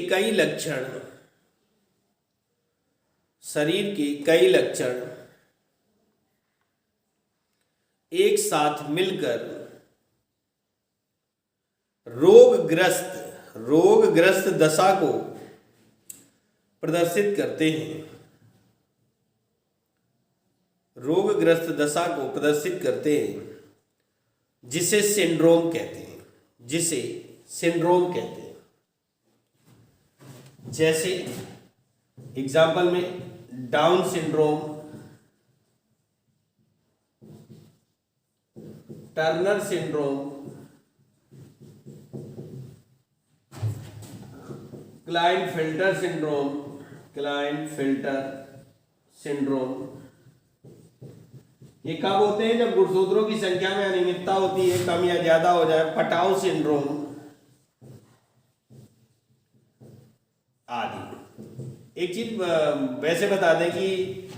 कई लक्षण एक साथ मिलकर रोगग्रस्त दशा को प्रदर्शित करते हैं। जिसे सिंड्रोम कहते हैं। जैसे एग्जाम्पल में Down syndrome, Turner syndrome, Klinefelter syndrome, Klinefelter syndrome, ये कब होते हैं? जब गुणसूत्रों की संख्या में अनियमितता होती है, कम या ज्यादा हो जाए। पटाउ सिंड्रोम आदि। एक चीज वैसे बता दें कि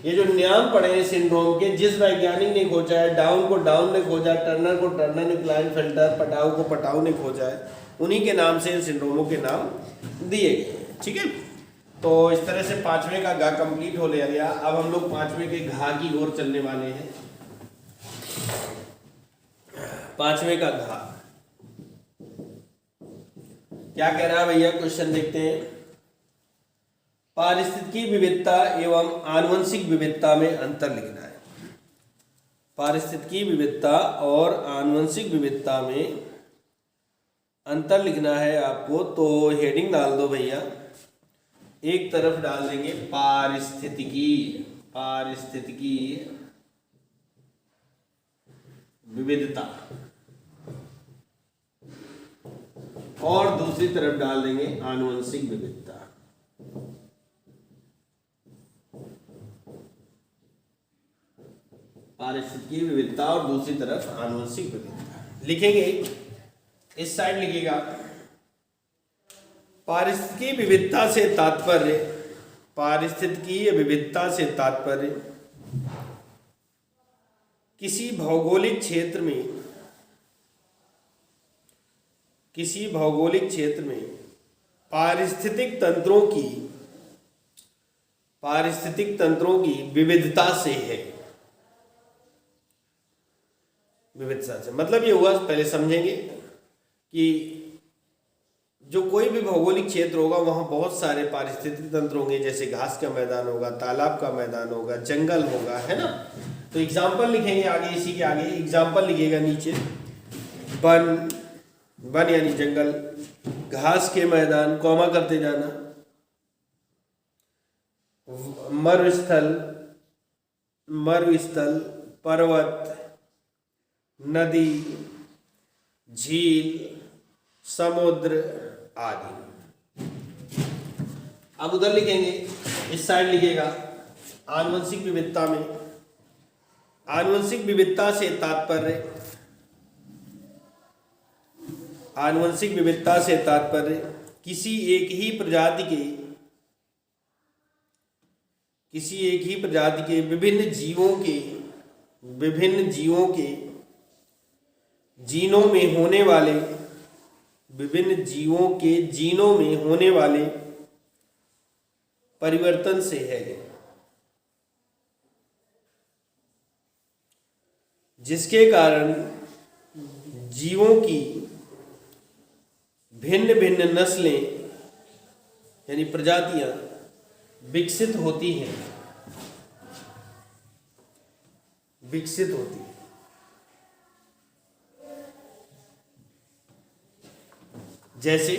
ये जो नाम पड़े हैं सिंड्रोम के, जिस वैज्ञानिक ने खोजा है, डाउन को डाउन ने खोजा, टर्नर को टर्नर ने, क्लाइनफिल्टर, पटाउ को पटाउ ने खोजा है, उन्हीं के नाम से सिंड्रोमों के नाम दिए गए। ठीक है, तो इस तरह से पांचवें का घा कंप्लीट हो लिया गया। अब हम लोग पांचवें के घा की ओर चलने वाले हैं। पांचवें का घा क्या कह रहा है भैया? क्वेश्चन देखते हैं। पारिस्थितिकी विविधता एवं आनुवंशिक विविधता में अंतर लिखना है। पारिस्थितिकी विविधता और आनुवंशिक विविधता में अंतर लिखना है आपको। तो हेडिंग डाल दो भैया, एक तरफ डाल देंगे पारिस्थितिकी, पारिस्थितिकी विविधता, और दूसरी तरफ डाल देंगे आनुवंशिक विविधता। पारिस्थितिकी विविधता और दूसरी तरफ आनुवंशिक विविधता लिखेंगे। इस साइड लिखिएगा, पारिस्थितिकी विविधता से तात्पर्य, पारिस्थितिकी विविधता से तात्पर्य किसी भौगोलिक क्षेत्र में, किसी भौगोलिक क्षेत्र में पारिस्थितिक तंत्रों की विविधता से है। विविधता से मतलब ये हुआ, पहले समझेंगे कि जो कोई भी भौगोलिक क्षेत्र होगा वहाँ बहुत सारे पारिस्थितिक तंत्र होंगे, जैसे घास का मैदान होगा, तालाब का मैदान होगा, जंगल होगा, है ना। तो एग्जाम्पल लिखेंगे आगे, इसी के आगे एग्जाम्पल लिखिएगा नीचे, वन, वन यानी जंगल, घास के मैदान, कॉमा करते जाना, मरुस्थल, मरुस्थल, पर्वत, नदी, झील, समुद्र आदि। अब उधर लिखेंगे, इस साइड लिखिएगा आनुवंशिक विविधता में, आनुवंशिक विविधता से तात्पर्य, आनुवंशिक विविधता से तात्पर्य किसी एक ही प्रजाति के, किसी एक ही प्रजाति के विभिन्न जीवों के, विभिन्न जीवों के जीनों में होने वाले, विभिन्न जीवों के जीनों में होने वाले परिवर्तन से है, जिसके कारण जीवों की भिन्न भिन्न नस्लें यानी प्रजातियां विकसित होती हैं, विकसित होती हैं। जैसे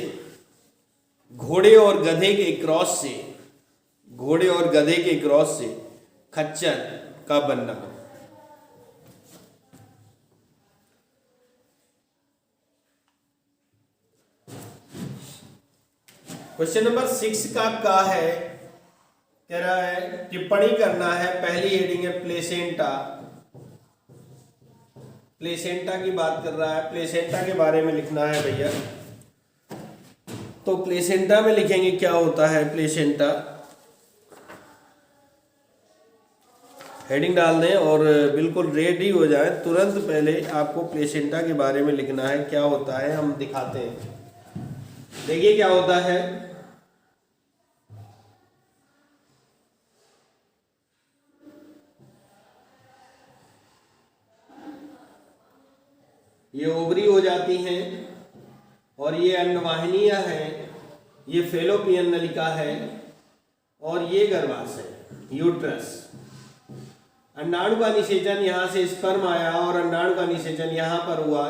घोड़े और गधे के क्रॉस से, घोड़े और गधे के क्रॉस से खच्चर का बनना। क्वेश्चन नंबर 6 का है, कह रहा है टिप्पणी करना है। पहली हेडिंग है प्लेसेंटा, प्लेसेंटा की बात कर रहा है, प्लेसेंटा के बारे में लिखना है भैया। तो प्लेसेंटा में लिखेंगे क्या होता है प्लेसेंटा, हेडिंग डाल दें और बिल्कुल रेडी हो जाए तुरंत। पहले आपको प्लेसेंटा के बारे में लिखना है, क्या होता है हम दिखाते हैं। देखिए क्या होता है, ये ओवरी हो जाती हैं और ये अंडवाहिनियां हैं, ये फेलोपियन नलिका है और ये गर्भाशय यूट्रस। अंडाणु का निषेचन यहाँ से स्पर्म आया और अंडाणु का निषेचन यहाँ पर हुआ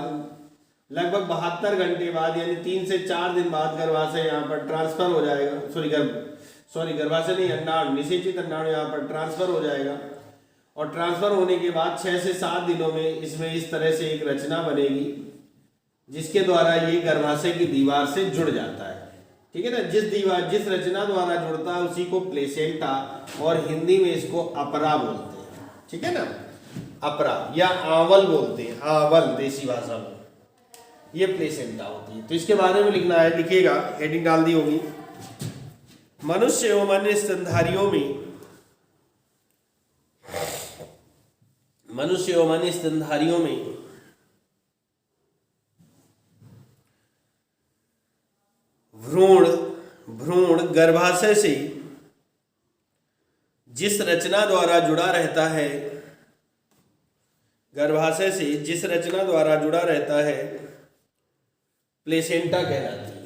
लगभग 72 घंटे बाद यानी 3 से 4 दिन बाद गर्भाशय यहाँ पर ट्रांसफर हो जाएगा। गर्भाशय नहीं, अंडाणु, निषेचित अंडाणु यहाँ पर ट्रांसफर हो जाएगा और ट्रांसफर होने के बाद 6 से 7 दिनों में इसमें इस तरह से एक रचना बनेगी जिसके द्वारा ये गर्भाशय की दीवार से जुड़ जाता है। ठीक है ना। जिस रचना द्वारा जुड़ता है उसी को प्लेसेंटा और हिंदी में इसको अपरा बोलते हैं। ठीक है ना, अपरा या आवल बोलते हैं, आवल देसी भाषा में, ये प्लेसेंटा होती है। तो इसके बारे में लिखना है, लिखिएगा, हेडिंग डाल दी होगी। मनुष्य एवं अन्य स्तनधारियों में भ्रूण गर्भाशय से जिस रचना द्वारा जुड़ा रहता है, प्लेसेंटा कहलाती है।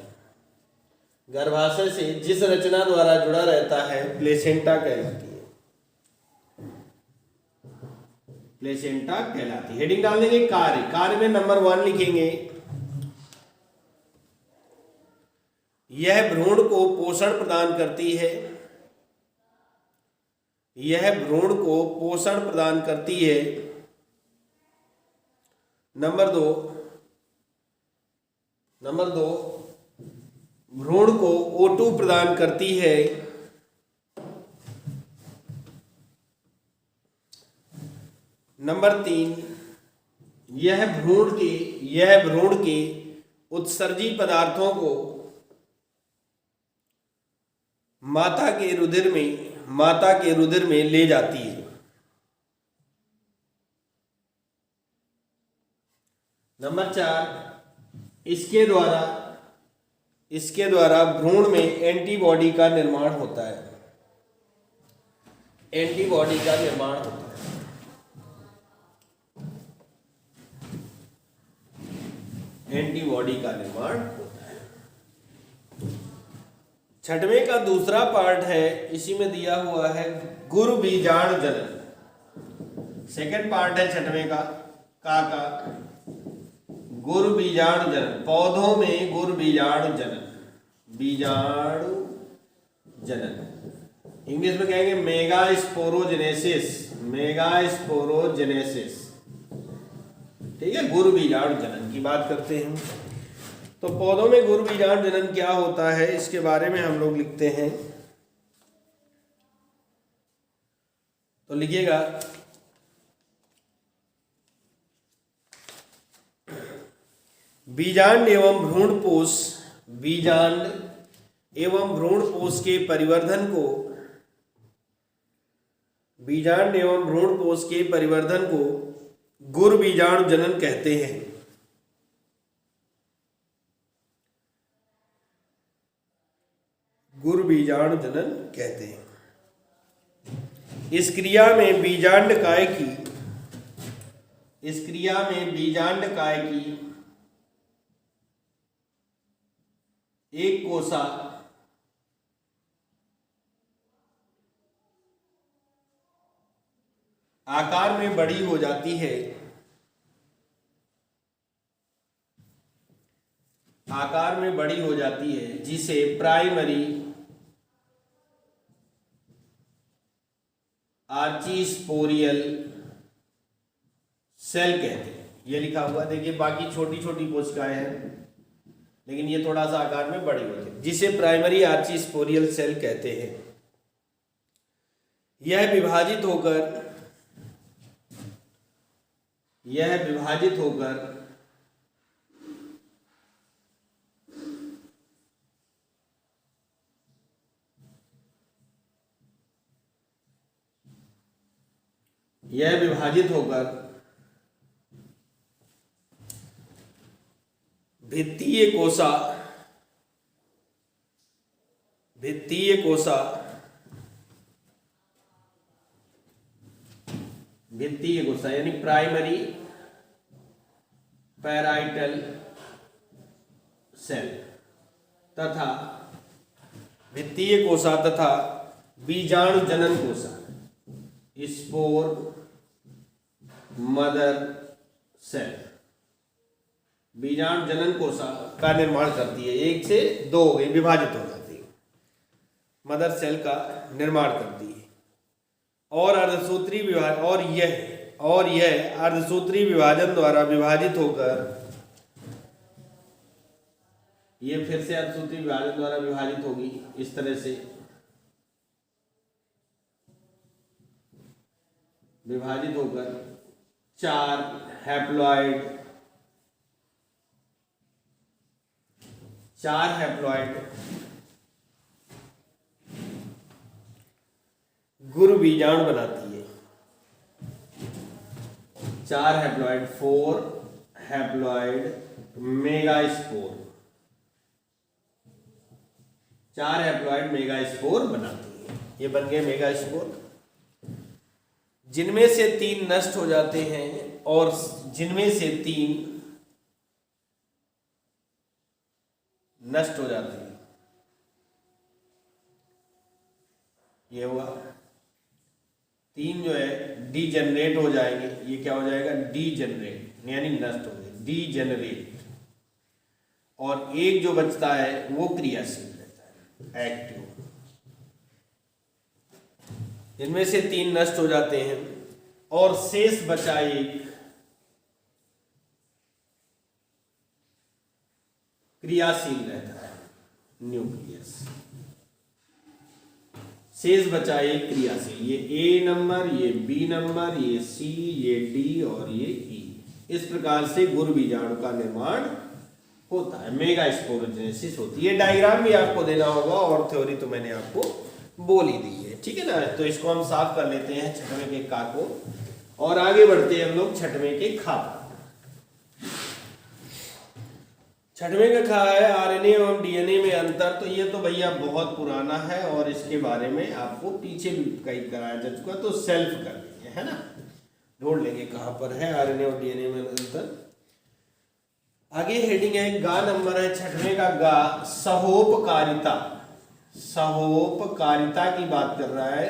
गर्भाशय से जिस रचना द्वारा जुड़ा रहता है प्लेसेंटा कहलाती है, प्लेसेंटा कहलाती है। हेडिंग डाल देंगे कार्य में नंबर 1 लिखेंगे, यह भ्रूण को पोषण प्रदान करती है। नंबर 2 भ्रूण को O2 प्रदान करती है। नंबर 3 यह भ्रूण के उत्सर्जी पदार्थों को माता के रुधिर में ले जाती है। नंबर 4 इसके द्वारा भ्रूण में एंटीबॉडी का निर्माण होता है। छठवें का दूसरा पार्ट है, इसी में दिया हुआ है गुरु बीजाणु जनन। सेकंड पार्ट है छठवें का गुरु बीजाणु जनन। पौधों में गुरु बीजाणु जनन इंग्लिश में कहेंगे मेगास्पोरोजेनेसिस। ठीक है, गुरु बीजाणु जनन की बात करते हैं। तो पौधों में गुरु बीजाणु जनन क्या होता है इसके बारे में हम लोग लिखते हैं। तो लिखिएगा, बीजांड एवं भ्रूणपोष के परिवर्धन को गुरु बीजाणु जनन कहते हैं। इस क्रिया में बीजांड काय की एक कोसा आकार में बड़ी हो जाती है। जिसे प्राइमरी आर्चीस्पोरियल सेल कहते हैं। ये लिखा हुआ देखिए, बाकी छोटी छोटी कोशिकाएं हैं लेकिन ये थोड़ा सा आकार में बड़ी होती है, जिसे प्राइमरी आर्चीस्पोरियल सेल कहते हैं। यह विभाजित होकर भित्तीय कोसा यानी प्राइमरी पैराइटल सेल तथा भित्तीय कोसा तथा बीजाणु जनन कोसा स्पोर मदर सेल बीजाणु जनन कोशिका का निर्माण करती है। 1 से 2 हो गई, विभाजित हो जाती है, मदर सेल का निर्माण करती है। और अर्धसूत्री विभाजन, और यह अर्धसूत्री विभाजन द्वारा विभाजित होकर, ये फिर से अर्धसूत्री विभाजन द्वारा विभाजित होगी इस तरह से, विभाजित होकर 4 हैप्लॉइड गुरु बीजाणु बनाती है। 4 haploid, 4 haploid megaspore, 4 haploid megaspore बनाती है। ये बन गए मेगास्पोर, जिनमें से 3 नष्ट हो जाते हैं और जिनमें से 3 नष्ट हो जाते हैं। ये हुआ 3 जो है डीजेनरेट हो जाएंगे। ये क्या हो जाएगा? डीजेनरेट, यानी नष्ट हो गए, डीजेनरेट। और एक जो बचता है वो क्रियाशील रहता है, एक्टिव। इनमें से 3 नष्ट हो जाते हैं और शेष बचा एक क्रियाशील रहता है, न्यूक्लियस। शेष बचा एक क्रियाशील, ये ए नंबर, ये बी नंबर, ये सी, ये डी और ये ई। इस प्रकार से गुरु बीजाणु का निर्माण होता है, मेगास्पोरोजेनेसिस होती है। डायग्राम भी आपको देना होगा और थ्योरी तो मैंने आपको बोल ही दी है, ठीक है ना। तो इसको हम साफ कर लेते हैं, 6वें के का को, और आगे बढ़ते हैं हम लोग 6वें के खा। 6वें का खा है आरएनए और डीएनए में अंतर। तो ये तो भैया बहुत पुराना है और इसके बारे में आपको पीछे भी कई कराया जा चुका, तो सेल्फ कर लेंगे, है ना, ढूंढ लेंगे कहां पर है आरएनए और डीएनए में अंतर। आगे हेडिंग है गा नंबर है 6वें का गा, सहोपकारिता। सहोपकारिता की बात कर रहा है।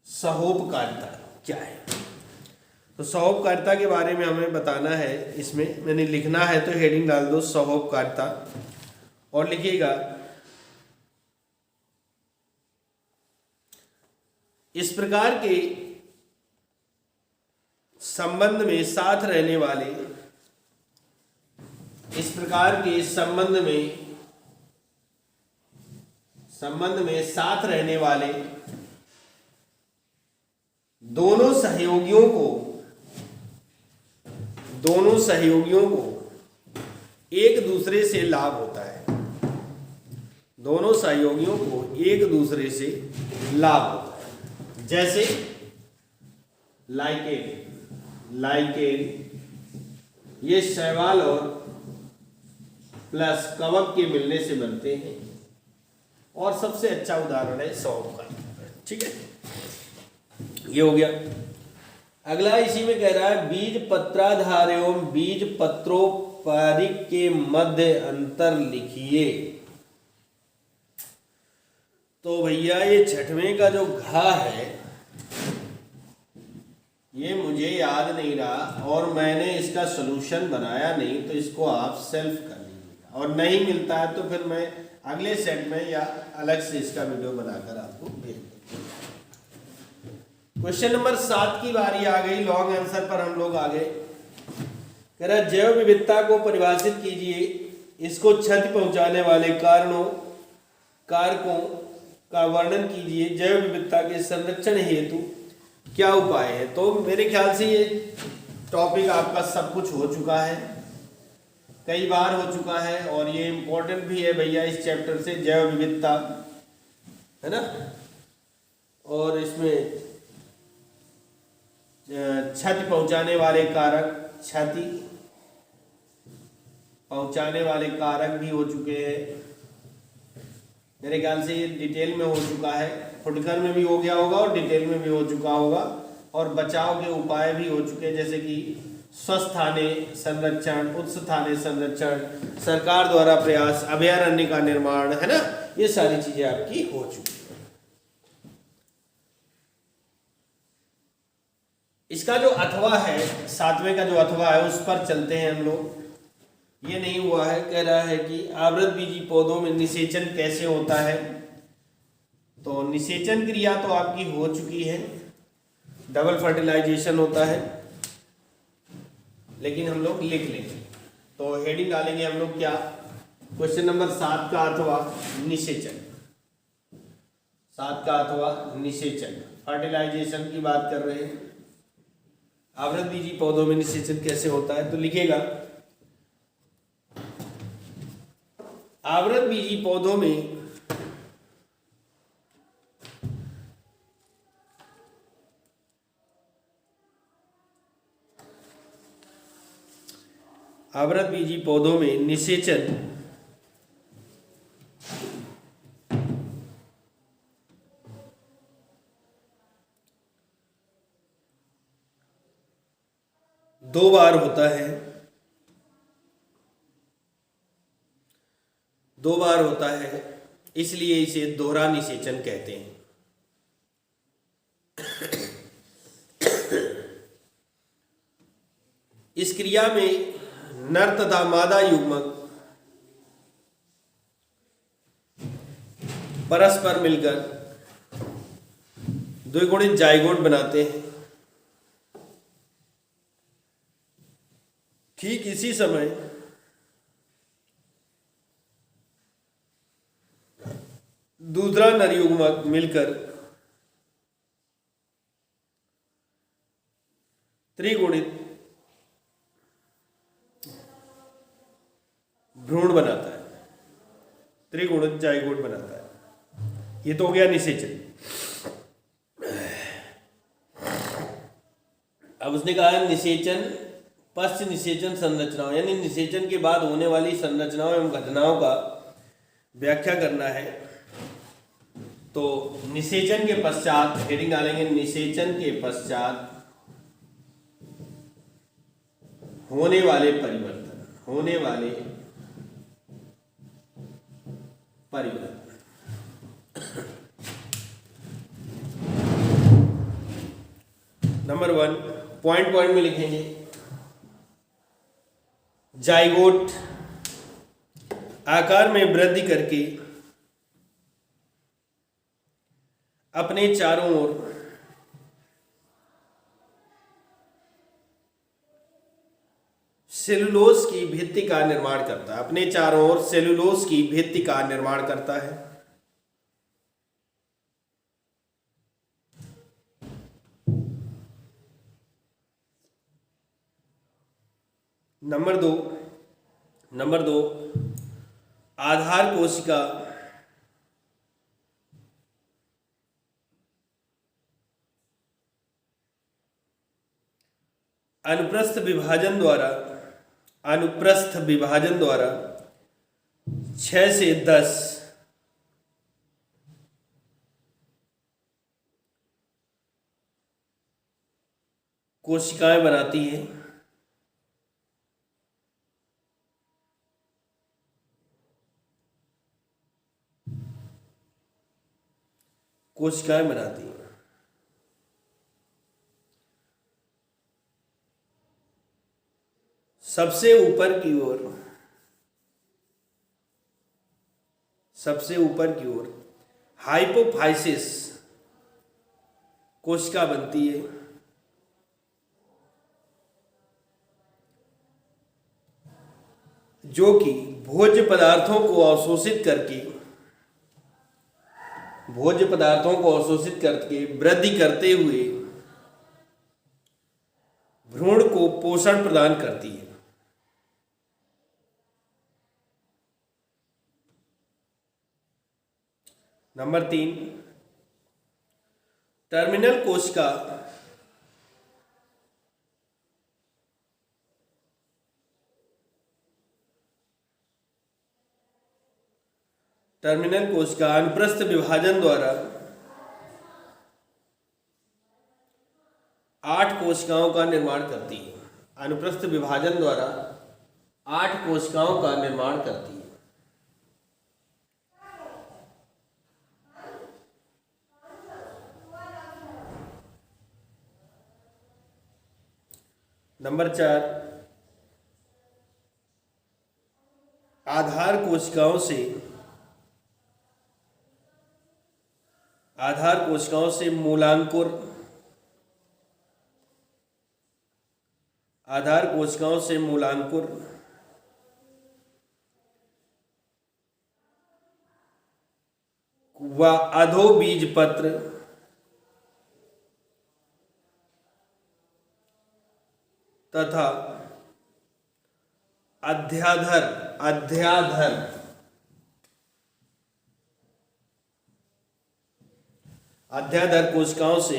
सहोपकारिता क्या है? तो सहोपकारिता के बारे में हमें बताना है। इसमें मैंने लिखना है तो हेडिंग डाल दो सहोपकारिता और लिखिएगा इस प्रकार के संबंध में साथ रहने वाले, इस प्रकार के संबंध में साथ रहने वाले दोनों सहयोगियों को एक दूसरे से लाभ होता है। दोनों सहयोगियों को एक दूसरे से लाभ होता है। जैसे लाइकेन ये शैवाल और प्लस कवक के मिलने से बनते हैं और सबसे अच्छा उदाहरण है सौंफ का, ठीक है, ये हो गया। अगला इसी में कह रहा है बीज पत्राधार एवं बीज पत्रोपरिक के मध्य अंतर लिखिए। तो भैया ये 6वें का जो घा है ये मुझे याद नहीं रहा और मैंने इसका सलूशन बनाया नहीं, तो इसको आप सेल्फ कर लीजिएगा और नहीं मिलता है तो फिर मैं अगले सेट में या अलग से इसका वीडियो बनाकर आपको भेज दूंगा। क्वेश्चन नंबर 7 की बारी आ गई। लॉन्ग आंसर पर हम लोग आ गए। कह रहा जैव विविधता को परिभाषित कीजिए, इसको क्षति पहुंचाने वाले कारकों का वर्णन कीजिए, जैव विविधता के संरक्षण हेतु क्या उपाय है। तो मेरे ख्याल से ये टॉपिक आपका सब कुछ हो चुका है, कई बार हो चुका है और ये इम्पोर्टेंट भी है भैया इस चैप्टर से, जैव विविधता, है ना। और इसमें क्षति पहुंचाने वाले कारक, क्षति पहुंचाने वाले कारक भी हो चुके हैं। मेरे ख्याल से ये डिटेल में हो चुका है, फुटकर में भी हो गया होगा और डिटेल में भी हो चुका होगा। और बचाव के उपाय भी हो चुके हैं, जैसे कि स्वस्थाने संरक्षण, उत्स्थाने संरक्षण, सरकार द्वारा प्रयास, अभयारण्य का निर्माण, है ना, ये सारी चीजें आपकी हो चुकी है। इसका जो अथवा है, 7वें का जो अथवा है उस पर चलते हैं हम लोग। ये नहीं हुआ है। कह रहा है कि आवृतबीजी पौधों में निषेचन कैसे होता है। तो निषेचन क्रिया तो आपकी हो चुकी है, डबल फर्टिलाइजेशन होता है, लेकिन हम लोग लिख लेंगे। तो हेडिंग डालेंगे हम लोग क्या, क्वेश्चन नंबर 7 का अर्थ हुआ निषेचन। 7 का अर्थ हुआ निषेचन, फर्टिलाइजेशन की बात कर रहे हैं। आवृतबीजी पौधों में निषेचन कैसे होता है, तो लिखेगा आवृतबीजी पौधों में आवृतबीजी पौधों में निषेचन दो बार होता है, दो बार होता है, इसलिए इसे दोहरा निषेचन कहते हैं। इस क्रिया में नर तथा मादा युग्मक परस्पर मिलकर द्विगुणित जाइगोट बनाते हैं। ठीक इसी समय दूसरा नर युग्मक मिलकर त्रिगुणित भ्रूण बनाता है, त्रिगुणित जाइगोट बनाता है। ये तो हो गया निषेचन। अब उसने कहा निषेचन पश्च निषेचन संरचनाओं, यानी निषेचन के बाद होने वाली संरचनाओं एवं घटनाओं का व्याख्या करना है। तो निषेचन के पश्चात हेडिंग डालेंगे, निषेचन के पश्चात होने वाले परिवर्तन, होने वाले परिवर्तन। नंबर 1 पॉइंट पॉइंट में लिखेंगे। जाइगोट आकार में वृद्धि करके अपने चारों ओर सेलुलोज की भित्ति का निर्माण करता है, अपने चारों ओर सेलुलोज की भित्ति का निर्माण करता है। नंबर दो आधार कोशिका अनुप्रस्थ विभाजन द्वारा 6 से 10 कोशिकाएं बनाती हैं। कोशिकाएं बनाती हैं। सबसे ऊपर की ओर हाइपोफाइसिस कोशिका बनती है, जो कि भोज्य पदार्थों को अवशोषित करके वृद्धि करते हुए भ्रूण को पोषण प्रदान करती है। नंबर 3 टर्मिनल कोशिका अनुप्रस्थ विभाजन द्वारा 8 कोशिकाओं का निर्माण करती है। अनुप्रस्थ विभाजन द्वारा 8 कोशिकाओं का निर्माण करती है। नंबर 4 आधार कोशिकाओं से मूलांकुर व अधोबीजपत्र तथा अध्याधर कोशिकाओं से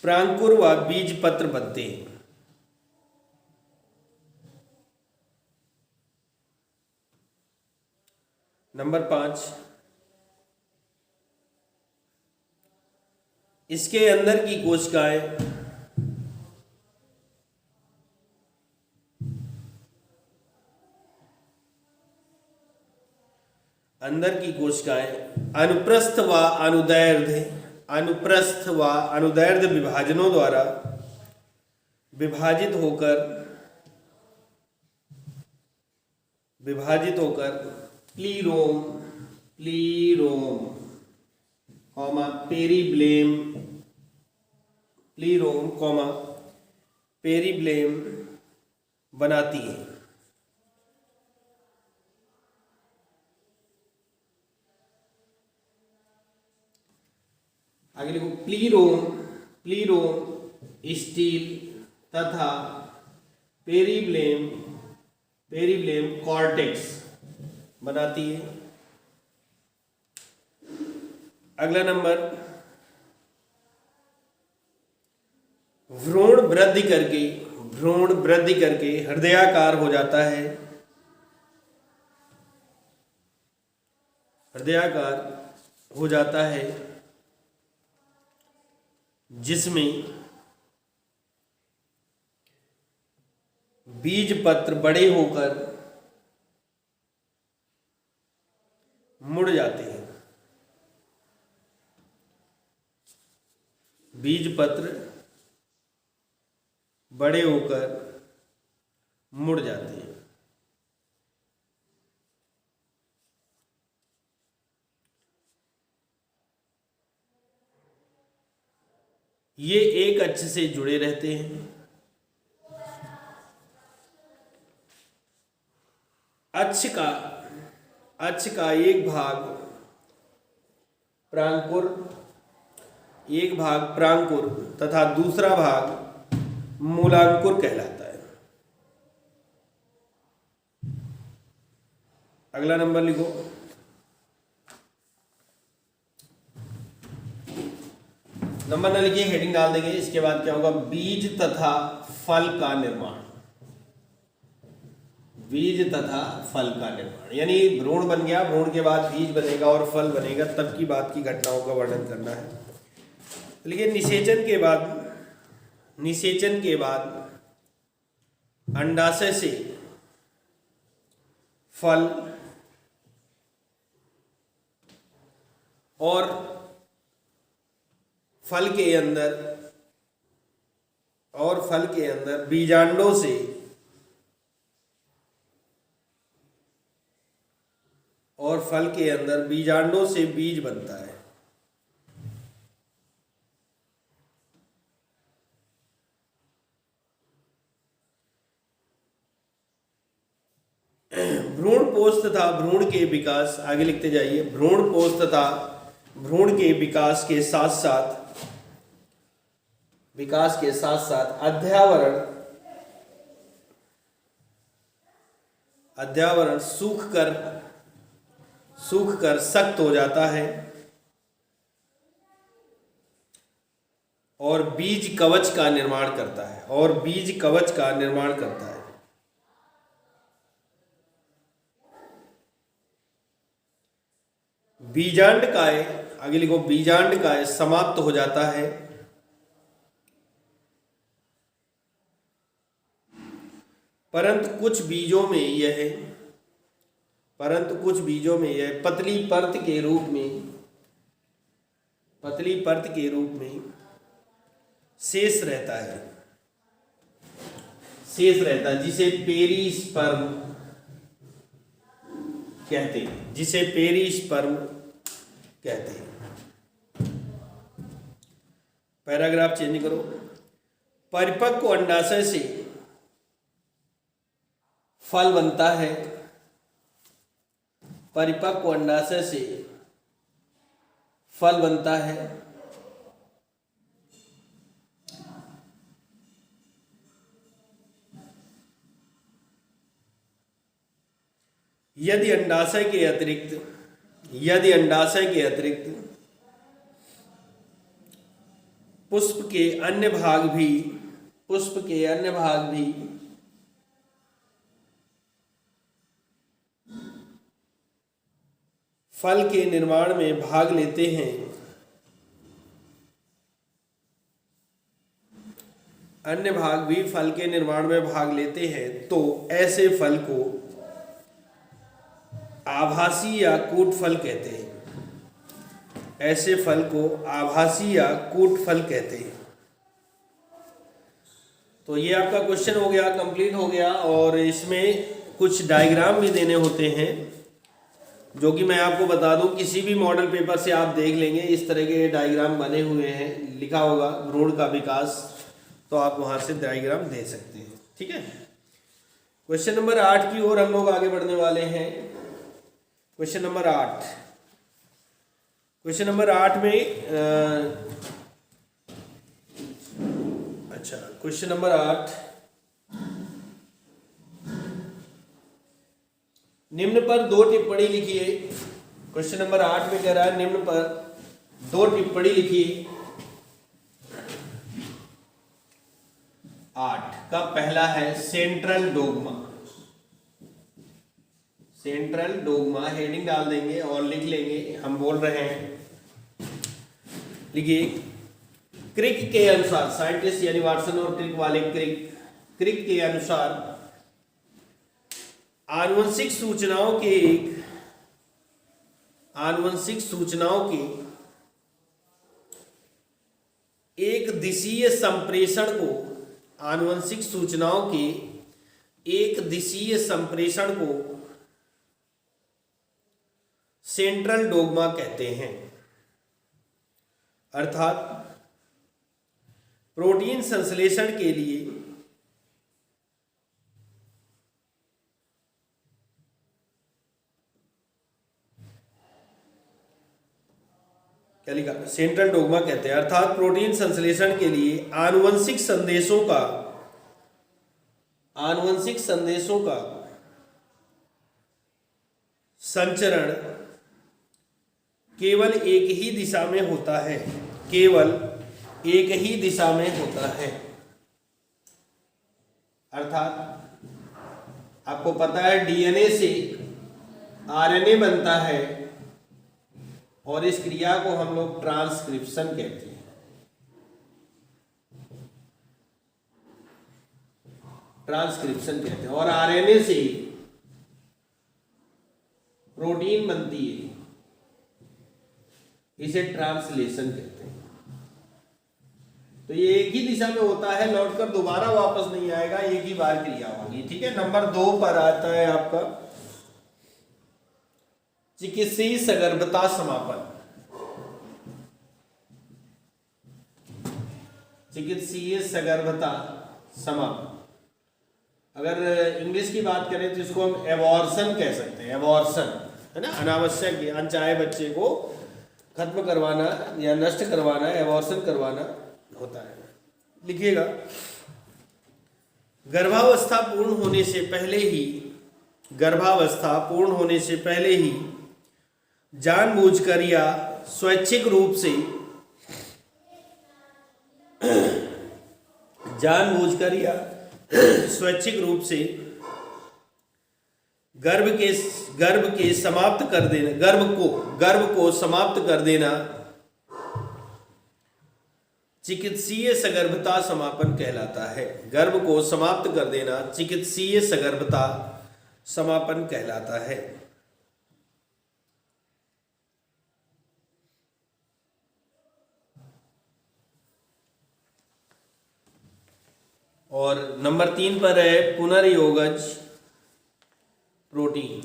प्रांकुर व बीजपत्र बनते हैं। नंबर 5, इसके अंदर की कोशिकाएं अनुप्रस्थ व अनुदैर्ध्य विभाजनों द्वारा विभाजित होकर प्लीरोम पेरिब्लेम बनाती है। आगे लिखो, प्लीरोम स्टील तथा पेरिब्लेम कॉर्टेक्स बनाती है। अगला नंबर, भ्रूण वृद्धि करके हृदयाकार हो जाता है जिसमें बीजपत्र बड़े होकर मुड़ जाते हैं। बीजपत्र बड़े होकर मुड़ जाते हैं। ये एक अक्ष से जुड़े रहते हैं। अक्ष का एक भाग प्रांकुर तथा दूसरा भाग मूलांकुर कहलाता है। अगला नंबर लिखो, नंबर न लिखिए, हेडिंग डाल देंगे। इसके बाद क्या होगा, बीज तथा फल का निर्माण। यानी भ्रूण बन गया, भ्रूण के बाद बीज बनेगा और फल बनेगा, तब की बात की घटनाओं का वर्णन करना है। लेकिन निषेचन के बाद अंडाशय से फल और फल के अंदर बीजांडों से बीज बनता है। भ्रूणपोष तथा भ्रूण के विकास, आगे लिखते जाइए। भ्रूणपोष तथा भ्रूण के विकास के साथ साथ अध्यावरण सूख कर सख्त हो जाता है और बीज कवच का निर्माण करता है। बीजांडकाय, आगे लिखो, बीजांडकाय समाप्त हो जाता है परंतु कुछ बीजों में यह पतली परत के रूप में शेष रहता है, जिसे कहते हैं, जिसे पेरिस्पर्म कहते हैं। पैराग्राफ चेंज करो। परिपक्व अंडाशय से फल बनता है। परिपक्व अंडाशय से फल बनता है। यदि अंडाशय के अतिरिक्त पुष्प के अन्य भाग भी फल के निर्माण में भाग लेते हैं, तो ऐसे फल को आभासी या कूट फल कहते हैं। तो ये आपका क्वेश्चन हो गया, कंप्लीट हो गया। और इसमें कुछ डायग्राम भी देने होते हैं, जो कि मैं आपको बता दूं, किसी भी मॉडल पेपर से आप देख लेंगे, इस तरह के डायग्राम बने हुए हैं, लिखा होगा भ्रूण का विकास, तो आप वहां से डायग्राम दे सकते हैं। ठीक है, क्वेश्चन नंबर 8 की ओर हम लोग आगे बढ़ने वाले हैं। क्वेश्चन नंबर 8 में क्वेश्चन नंबर 8, निम्न पर 2 टिप्पणी लिखिए। क्वेश्चन नंबर 8 में कह रहा है निम्न पर 2 टिप्पणी लिखिए। 8 का पहला है सेंट्रल डोग्मा, हेडिंग डाल देंगे और लिख लेंगे। हम बोल रहे हैं, लिखिए, क्रिक के अनुसार, साइंटिस्ट यानी वाटसन और क्रिक वाले क्रिक के अनुसार आनुवंशिक सूचनाओं के एक दिशीय संप्रेषण को सेंट्रल डोग्मा कहते हैं। अर्थात प्रोटीन संश्लेषण के लिए क्या लिखा, सेंट्रल डोग्मा कहते हैं। अर्थात प्रोटीन संश्लेषण के लिए आनुवंशिक संदेशों का संचरण केवल एक ही दिशा में होता है। अर्थात आपको पता है डीएनए से आरएनए बनता है, और इस क्रिया को हम लोग ट्रांसक्रिप्शन कहते हैं। और आरएनए से प्रोटीन बनती है, इसे ट्रांसलेशन कहते हैं। तो ये एक ही दिशा में होता है, लौटकर दोबारा वापस नहीं आएगा, एक ही बार क्रिया होगी। ठीक है, नंबर 2 पर आता है आपका चिकित्सीय सगर्भता समापन। अगर इंग्लिश की बात करें तो इसको हम एबॉर्शन कह सकते हैं। एबॉर्शन है ना, अनावश्यक अनचाहे बच्चे को खत्म करवाना या नष्ट करवाना, एबॉर्शन करवाना होता है। लिखिएगा, गर्भावस्था पूर्ण होने से पहले ही जानबूझकर या स्वैच्छिक रूप से गर्भ को समाप्त कर देना चिकित्सीय सगर्भता समापन कहलाता है। गर्भ को समाप्त कर देना चिकित्सीय सगर्भता समापन कहलाता है। और नंबर 3 पर है पुनर्योगज प्रोटीन।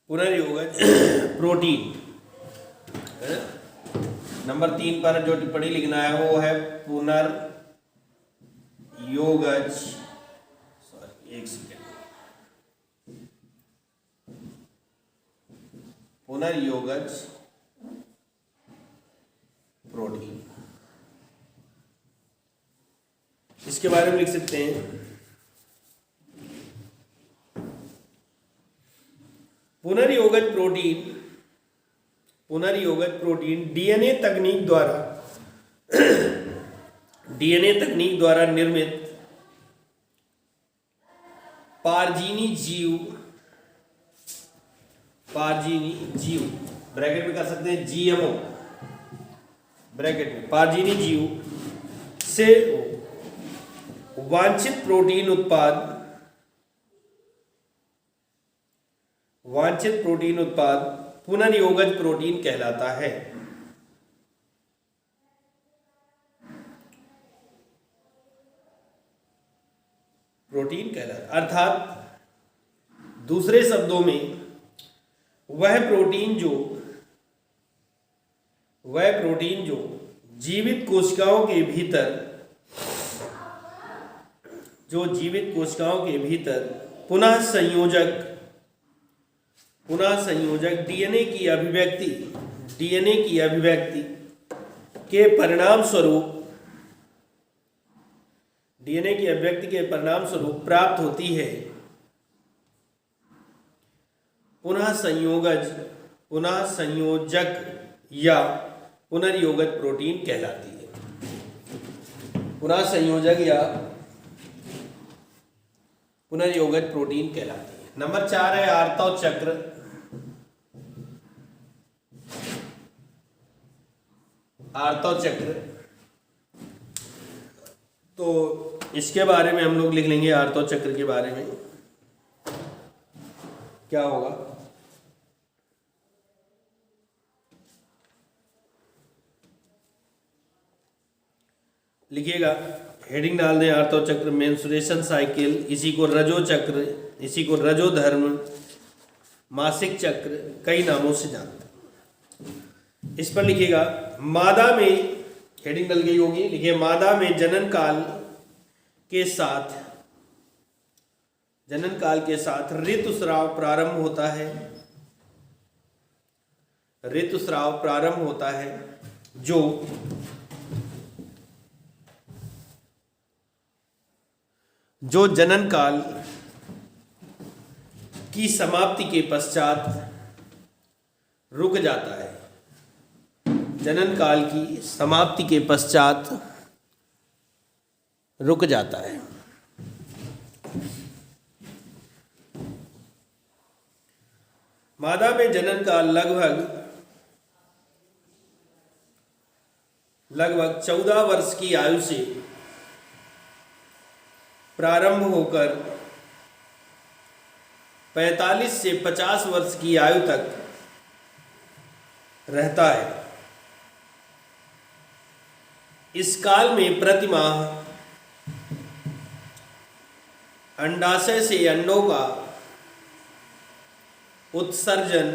पुनर्योगज प्रोटीन। नंबर 3 पर जो टिप्पणी लिखना है वो है पुनर्योगज, सॉरी एक सेकेंड, पुनर्योगज प्रोटीन। इसके बारे में लिख सकते हैं पुनर्योगज प्रोटीन डीएनए तकनीक द्वारा निर्मित पारजीनी जीव ब्रैकेट में कर सकते हैं जीएमओ ब्रैकेट में पारजीनी जीव से वांछित प्रोटीन उत्पाद पुनर्योगज प्रोटीन कहलाता है। अर्थात दूसरे शब्दों में वह प्रोटीन जो जीवित कोशिकाओं के भीतर पुनः संयोजक डीएनए की अभिव्यक्ति के परिणाम स्वरूप प्राप्त होती है। पुनः संयोजक या पुनर्योगज प्रोटीन कहलाती है। पुनः संयोजक या पुनर्योगज प्रोटीन कहलाती है। नंबर 4 है आर्तव चक्र। तो इसके बारे में हम लोग लिख लेंगे। आर्तव चक्र के बारे में क्या होगा, लिखिएगा, हेडिंग डाल दें आर्तव चक्र, मेंस्ट्रुएशन साइकिल, इसी को रजो चक्र, इसी को रजो धर्म, मासिक चक्र, कई नामों से जानते हैं। इस पर लिखिएगा मादा में, हेडिंग डल गई होगी, लिखिए मादा में जनन काल के साथ ऋतुस्राव प्रारंभ होता है जो जनन काल की समाप्ति के पश्चात रुक जाता है। जनन काल की समाप्ति के पश्चात रुक जाता है। मादा में जनन काल लगभग 14 वर्ष की आयु से प्रारंभ होकर 45 से 50 वर्ष की आयु तक रहता है। इस काल में प्रतिमाह अंडाशय से अंडों का उत्सर्जन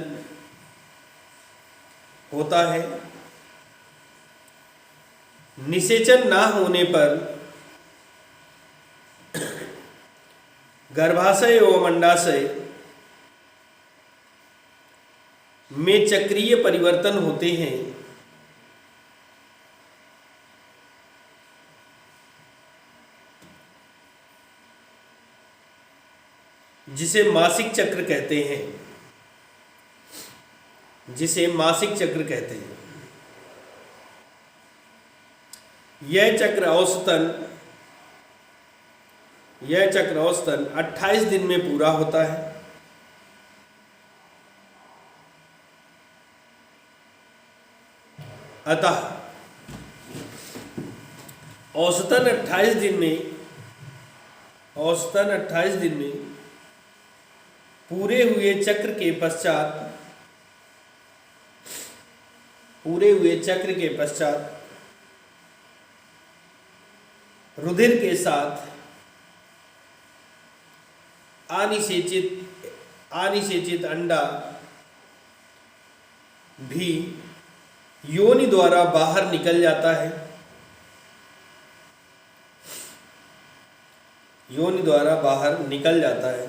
होता है। निषेचन ना होने पर गर्भाशय एवं अंडाशय में चक्रीय परिवर्तन होते हैं। जिसे मासिक चक्र कहते हैं। यह चक्र औसतन 28 दिन में पूरा होता है। अतः औसतन 28 दिन में पूरे हुए चक्र के पश्चात रुधिर के साथ अनिषेचित अंडा भी योनि द्वारा बाहर निकल जाता है, योनि द्वारा बाहर निकल जाता है,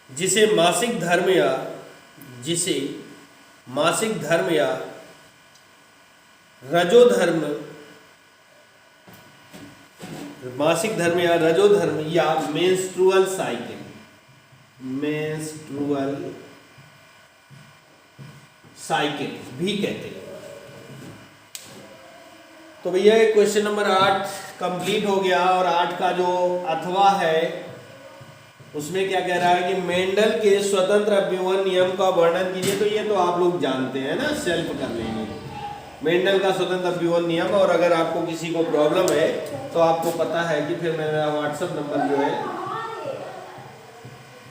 जिसे मासिक धर्म या रजोधर्म या मेंस्ट्रुअल साइकिल भी कहते हैं। तो भैया ये क्वेश्चन नंबर 8 कंप्लीट हो गया। और 8 का जो अथवा है उसमें क्या कह रहा है कि मेंडल के स्वतंत्र अभ्युवन नियम का वर्णन कीजिए। तो ये तो आप लोग जानते हैं ना, सेल्फ कर लेंगे मेंडल का स्वतंत्र अभ्युवन नियम। और अगर आपको किसी को प्रॉब्लम है तो आपको पता है कि फिर मेरा व्हाट्सएप नंबर जो है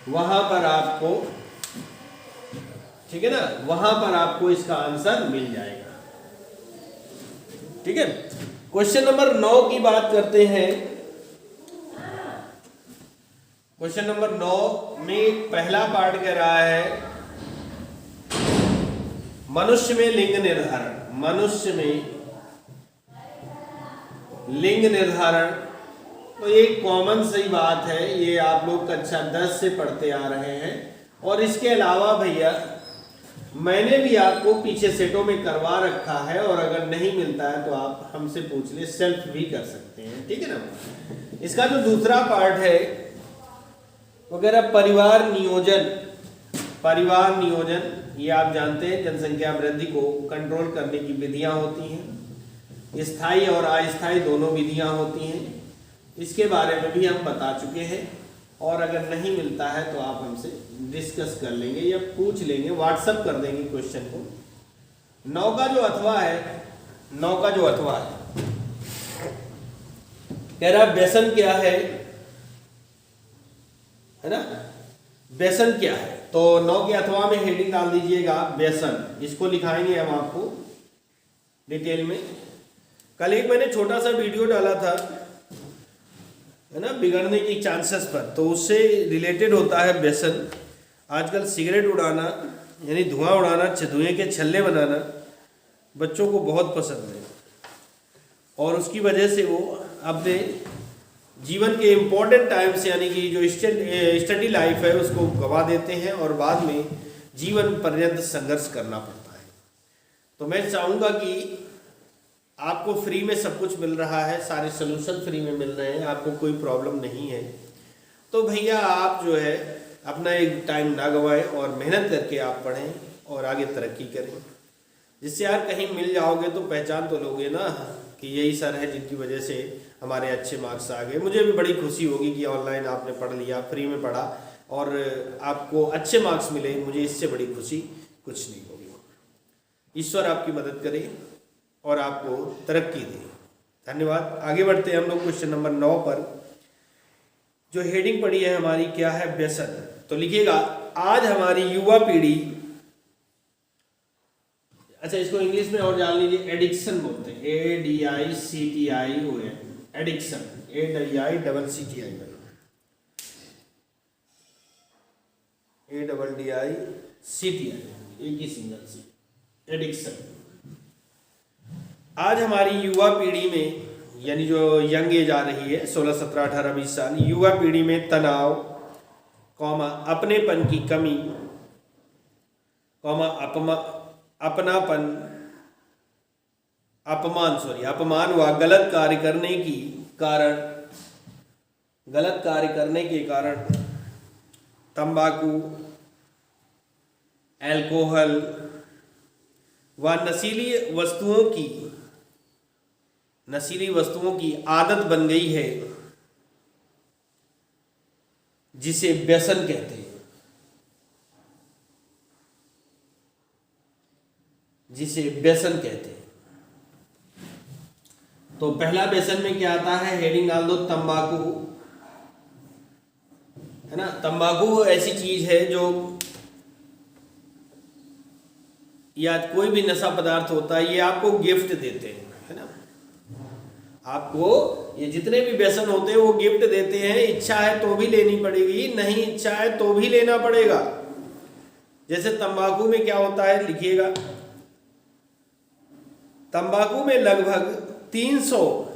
वहां पर आपको, ठीक है ना, वहां पर आपको इसका आंसर मिल जाएगा। ठीक है, क्वेश्चन नंबर 9 की बात करते हैं। क्वेश्चन नंबर 9 में पहला पार्ट कह रहा है मनुष्य में लिंग निर्धारण। मनुष्य में लिंग निर्धारण तो एक कॉमन सही बात है, ये आप लोग कक्षा 10 से पढ़ते आ रहे हैं। और इसके अलावा भैया मैंने भी आपको पीछे सेटों में करवा रखा है, और अगर नहीं मिलता है तो आप हमसे पूछ ले, सेल्फ भी कर सकते हैं। ठीक है ना। इसका जो दूसरा पार्ट है वगैरह परिवार नियोजन, ये आप जानते हैं जनसंख्या वृद्धि को कंट्रोल करने की विधियां होती हैं, स्थायी और अस्थायी दोनों विधियां होती हैं। इसके बारे में भी हम बता चुके हैं, और अगर नहीं मिलता है तो आप हमसे डिस्कस कर लेंगे या पूछ लेंगे, व्हाट्सएप कर देंगे क्वेश्चन को। 9 का जो अथवा है कह रहा व्यसन क्या है ना, व्यसन क्या है। तो 9 के अथवा में हेडिंग डाल दीजिएगा व्यसन। इसको लिखाएंगे हम आपको डिटेल में। कल एक मैंने छोटा सा वीडियो डाला था, है ना, बिगड़ने की चांसेस पर, तो उससे रिलेटेड होता है व्यसन। आजकल सिगरेट उड़ाना यानी धुआं उड़ाना, धुएं के छल्ले बनाना बच्चों को बहुत पसंद है, और उसकी वजह से वो अपने जीवन के इम्पोर्टेंट टाइम से यानी कि जो स्टडी लाइफ है उसको गवा देते हैं, और बाद में जीवन पर्यंत संघर्ष करना पड़ता है। तो मैं चाहूँगा कि आपको फ्री में सब कुछ मिल रहा है, सारे सलूशन फ्री में मिल रहे हैं, आपको कोई प्रॉब्लम नहीं है। तो भैया आप जो है अपना एक टाइम ना गवाएं और मेहनत करके आप पढ़ें और आगे तरक्की करें, जिससे यार कहीं मिल जाओगे तो पहचान तो लोगे ना कि यही सर है जिनकी वजह से हमारे अच्छे मार्क्स आ गए। मुझे भी बड़ी खुशी होगी कि ऑनलाइन आपने पढ़ लिया, फ्री में पढ़ा और आपको अच्छे मार्क्स मिले, मुझे इससे बड़ी खुशी कुछ नहीं होगी। ईश्वर आपकी मदद करे और आपको तरक्की दे। धन्यवाद। आगे बढ़ते हैं हम लोग क्वेश्चन नंबर 9 पर। जो हेडिंग पड़ी है हमारी क्या है, व्यसन। तो लिखिएगा आज हमारी युवा पीढ़ी, अच्छा इसको इंग्लिश में और जान लीजिए, एडिक्शन बोलते हैं, ADICTION, एडिक्शन, ADICTION, एक ही सिंगल सी, एडिक्शन। आज हमारी युवा पीढ़ी में यानी जो यंग एज आ रही है 16, 17, 18, 20 साल, युवा पीढ़ी में तनाव, अपनेपन की कमी, अपमान व गलत कार्य करने के कारण तंबाकू, अल्कोहल व नशीली वस्तुओं की आदत बन गई है, जिसे व्यसन कहते हैं। तो पहला व्यसन में क्या आता है, हेडिंग डाल दो तंबाकू, है ना। तंबाकू ऐसी चीज है जो, या कोई भी नशा पदार्थ होता है, ये आपको गिफ्ट देते हैं, है ना। आपको ये जितने भी व्यसन होते हैं वो गिफ्ट देते हैं। इच्छा है तो भी लेनी पड़ेगी, नहीं इच्छा है तो भी लेना पड़ेगा। जैसे तंबाकू में क्या होता है, लिखिएगा, तंबाकू में लगभग 300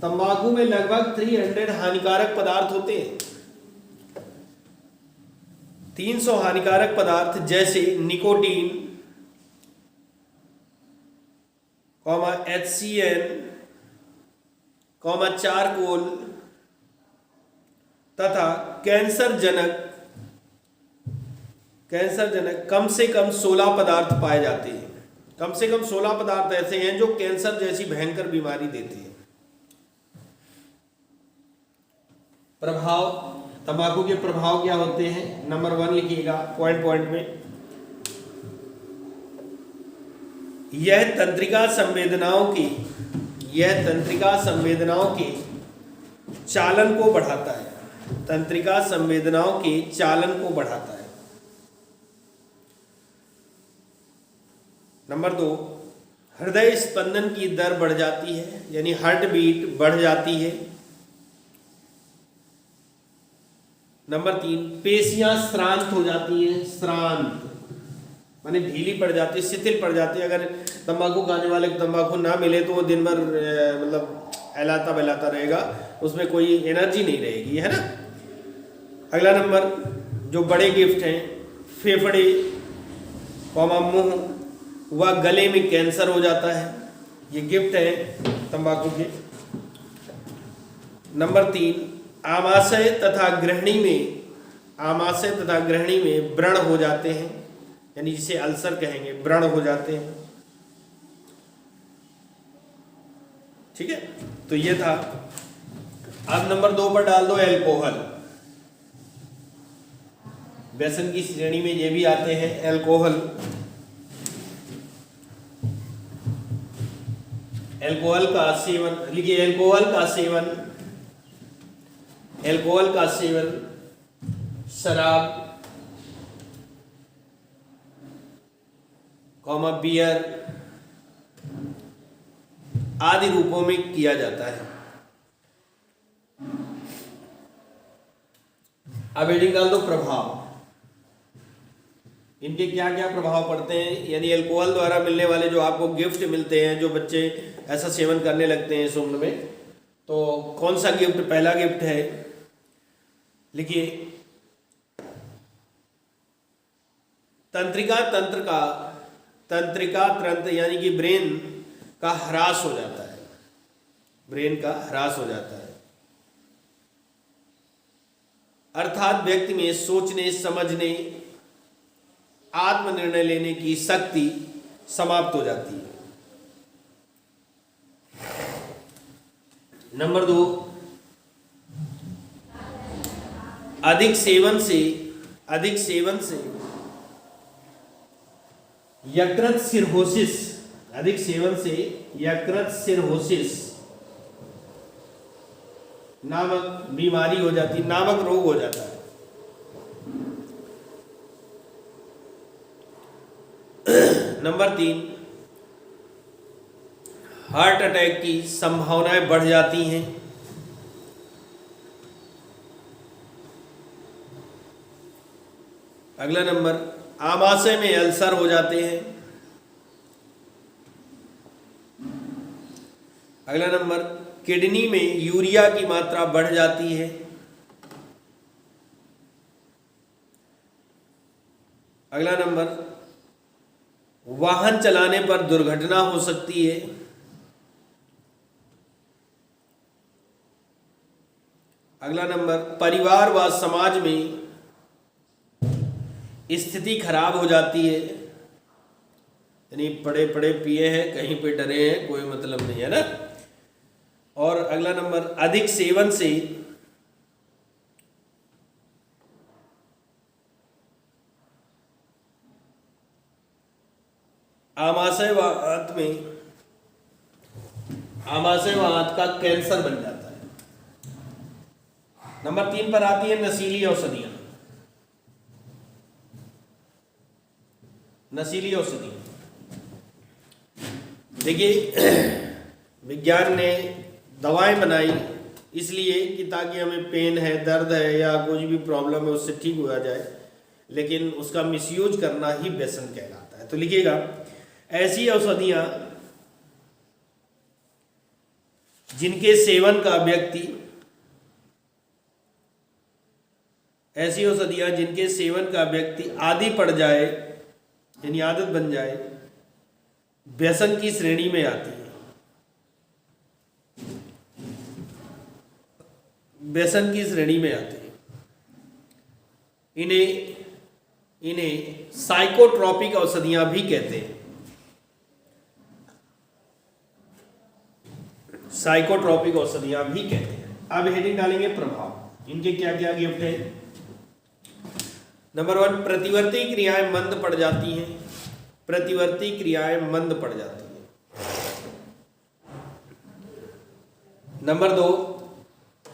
तंबाकू में लगभग 300 हानिकारक पदार्थ होते हैं। 300 हानिकारक पदार्थ जैसे निकोटीन, HCN, चारकोल तथा कैंसरजनक कम से कम 16 पदार्थ पाए जाते हैं। कम से कम 16 पदार्थ ऐसे हैं जो कैंसर जैसी भयंकर बीमारी देते हैं। प्रभाव, तंबाकू के प्रभाव क्या होते हैं? नंबर 1 लिखिएगा पॉइंट में। यह तंत्रिका संवेदनाओं के चालन को बढ़ाता है। तंत्रिका संवेदनाओं के चालन को बढ़ाता है। नंबर 2, हृदय स्पंदन की दर बढ़ जाती है, यानी हार्ट बीट बढ़ जाती है। नंबर 3, पेशियां श्रांत हो जाती हैं। श्रांत माने ढीली पड़ जाती है, शिथिल पड़ जाती है। अगर तंबाकू खाने वाले को तंबाकू ना मिले तो वो दिन भर मतलब हिलाता बहलाता रहेगा, उसमें कोई एनर्जी नहीं रहेगी, है ना। अगला नंबर जो बड़े गिफ्ट हैं, फेफड़े, मुंह व गले में कैंसर हो जाता है। ये गिफ्ट है तंबाकू के। नंबर 3, आमाशय तथा ग्रहणी में व्रण हो जाते हैं, यानी जिसे अल्सर कहेंगे, व्रण हो जाते हैं। ठीक है, तो ये था। अब नंबर 2 पर डाल दो अल्कोहल। व्यसन की श्रेणी में ये भी आते हैं अल्कोहल। अल्कोहल का सेवन लिखिए। अल्कोहल का सेवन शराब, बियर आदि रूपों में किया जाता है। अब हेडिंग डाल दो प्रभाव। इनके क्या क्या प्रभाव पड़ते हैं, यानी अल्कोहल द्वारा मिलने वाले जो आपको गिफ्ट मिलते हैं, जो बच्चे ऐसा सेवन करने लगते हैं इस उम्र में, तो कौन सा गिफ्ट? पहला गिफ्ट है, लिखिए, तंत्रिका तंत्र यानी कि ब्रेन का ह्रास हो जाता है। ब्रेन का ह्रास हो जाता है, अर्थात व्यक्ति में सोचने, समझने, आत्मनिर्णय लेने की शक्ति समाप्त हो जाती है। नंबर 2, अधिक सेवन से यकृत सिरहोसिस नामक बीमारी हो जाती, नामक रोग हो जाता है। नंबर 3, हार्ट अटैक की संभावनाएं बढ़ जाती हैं। अगला नंबर, आमाशय में अल्सर हो जाते हैं। अगला नंबर, किडनी में यूरिया की मात्रा बढ़ जाती है। अगला नंबर, वाहन चलाने पर दुर्घटना हो सकती है। अगला नंबर, परिवार व समाज में स्थिति खराब हो जाती है, यानी पड़े पड़े पिए हैं, कहीं पे डरे हैं, कोई मतलब नहीं है ना। और अगला नंबर, अधिक सेवन से आमाशय व आंत का कैंसर बन जाता है। नंबर 3 पर आती है नशीली औषधियां। देखिए, विज्ञान ने दवाएं बनाई इसलिए कि ताकि हमें पेन है, दर्द है या कुछ भी प्रॉब्लम है उससे ठीक हो जाए। लेकिन उसका मिसयूज करना ही व्यसन कहलाता है। तो लिखिएगा, ऐसी औषधियां जिनके सेवन का व्यक्ति आदी पड़ जाए, यानी आदत बन जाए, व्यसन की श्रेणी में आती है। व्यसन की श्रेणी में आती है। इन्हें साइकोट्रॉपिक औषधियां भी कहते हैं। साइकोट्रॉपिक औषधियां भी कहते हैं। अब हेडिंग डालेंगे प्रभाव। इनके क्या क्या गिफ्ट है। नंबर 1, प्रतिवर्ती क्रियाएं मंद पड़ जाती हैं। प्रतिवर्ती क्रियाएं मंद पड़ जाती हैं। नंबर 2,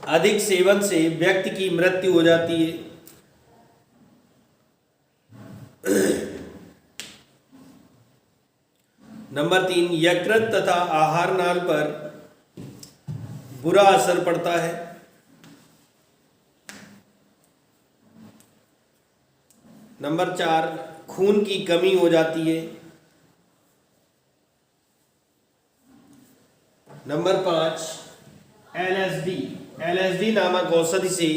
अधिक सेवन से व्यक्ति की मृत्यु हो जाती है। नंबर 3, यकृत तथा आहार नाल पर बुरा असर पड़ता है। नंबर 4, खून की कमी हो जाती है। नंबर 5, LSD नामक औषधि से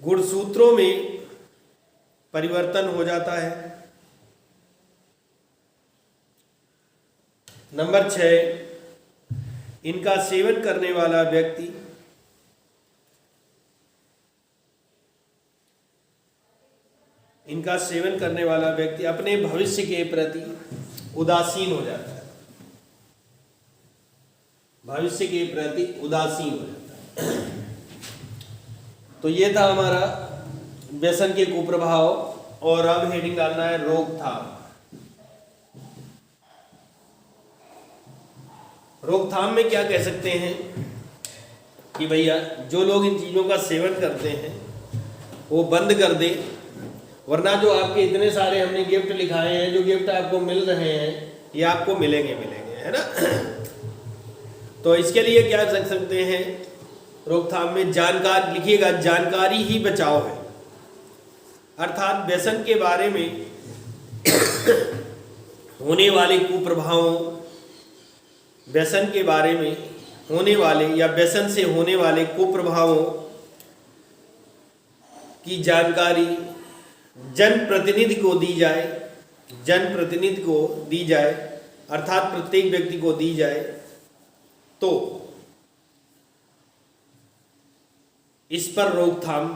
गुणसूत्रों में परिवर्तन हो जाता है। नंबर 6, इनका सेवन करने वाला व्यक्ति अपने भविष्य के प्रति उदासीन हो जाता है। भविष्य के प्रति उदासीन हो जाता है। तो ये था हमारा व्यसन के कुप्रभाव। और अब हेडिंग डालना है रोकथाम। रोकथाम में क्या कह सकते हैं कि भैया जो लोग इन चीज़ों का सेवन करते हैं वो बंद कर दें, वरना जो आपके इतने सारे हमने गिफ्ट लिखाए हैं, जो गिफ्ट आपको मिल रहे हैं, ये आपको मिलेंगे, है ना। तो इसके लिए क्या कर सकते हैं रोकथाम में, जानकारी लिखिएगा, जानकारी ही बचाव है। अर्थात व्यसन के बारे में होने वाले कुप्रभावों, व्यसन के बारे में होने वाले या व्यसन से होने वाले कुप्रभावों की जानकारी जनप्रतिनिधि को दी जाए, अर्थात प्रत्येक व्यक्ति को दी जाए, तो इस पर रोकथाम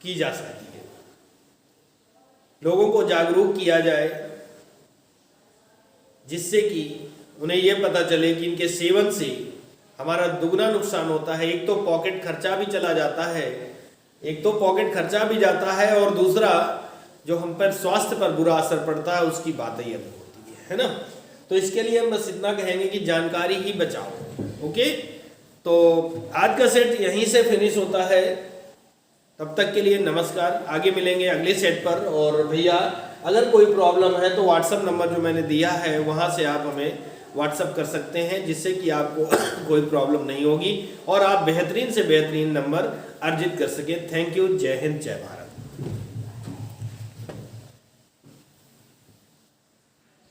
की जा सकती है। लोगों को जागरूक किया जाए, जिससे कि उन्हें यह पता चले कि इनके सेवन से हमारा दुगना नुकसान होता है। एक तो पॉकेट खर्चा भी चला जाता है, और दूसरा जो हम पर स्वास्थ्य पर बुरा असर पड़ता है उसकी बात ही अलग होती है ना। तो इसके लिए हम बस इतना कहेंगे कि जानकारी ही बचाओ। ओके, तो आज का सेट यहीं से फिनिश होता है। तब तक के लिए नमस्कार। आगे मिलेंगे अगले सेट पर। और भैया अगर कोई प्रॉब्लम है तो व्हाट्सएप नंबर जो मैंने दिया है वहाँ से आप हमें व्हाट्सएप कर सकते हैं, जिससे कि आपको कोई प्रॉब्लम नहीं होगी और आप बेहतरीन से बेहतरीन नंबर अर्जित कर सकें। Thank you. जय हिंद, जय भारत।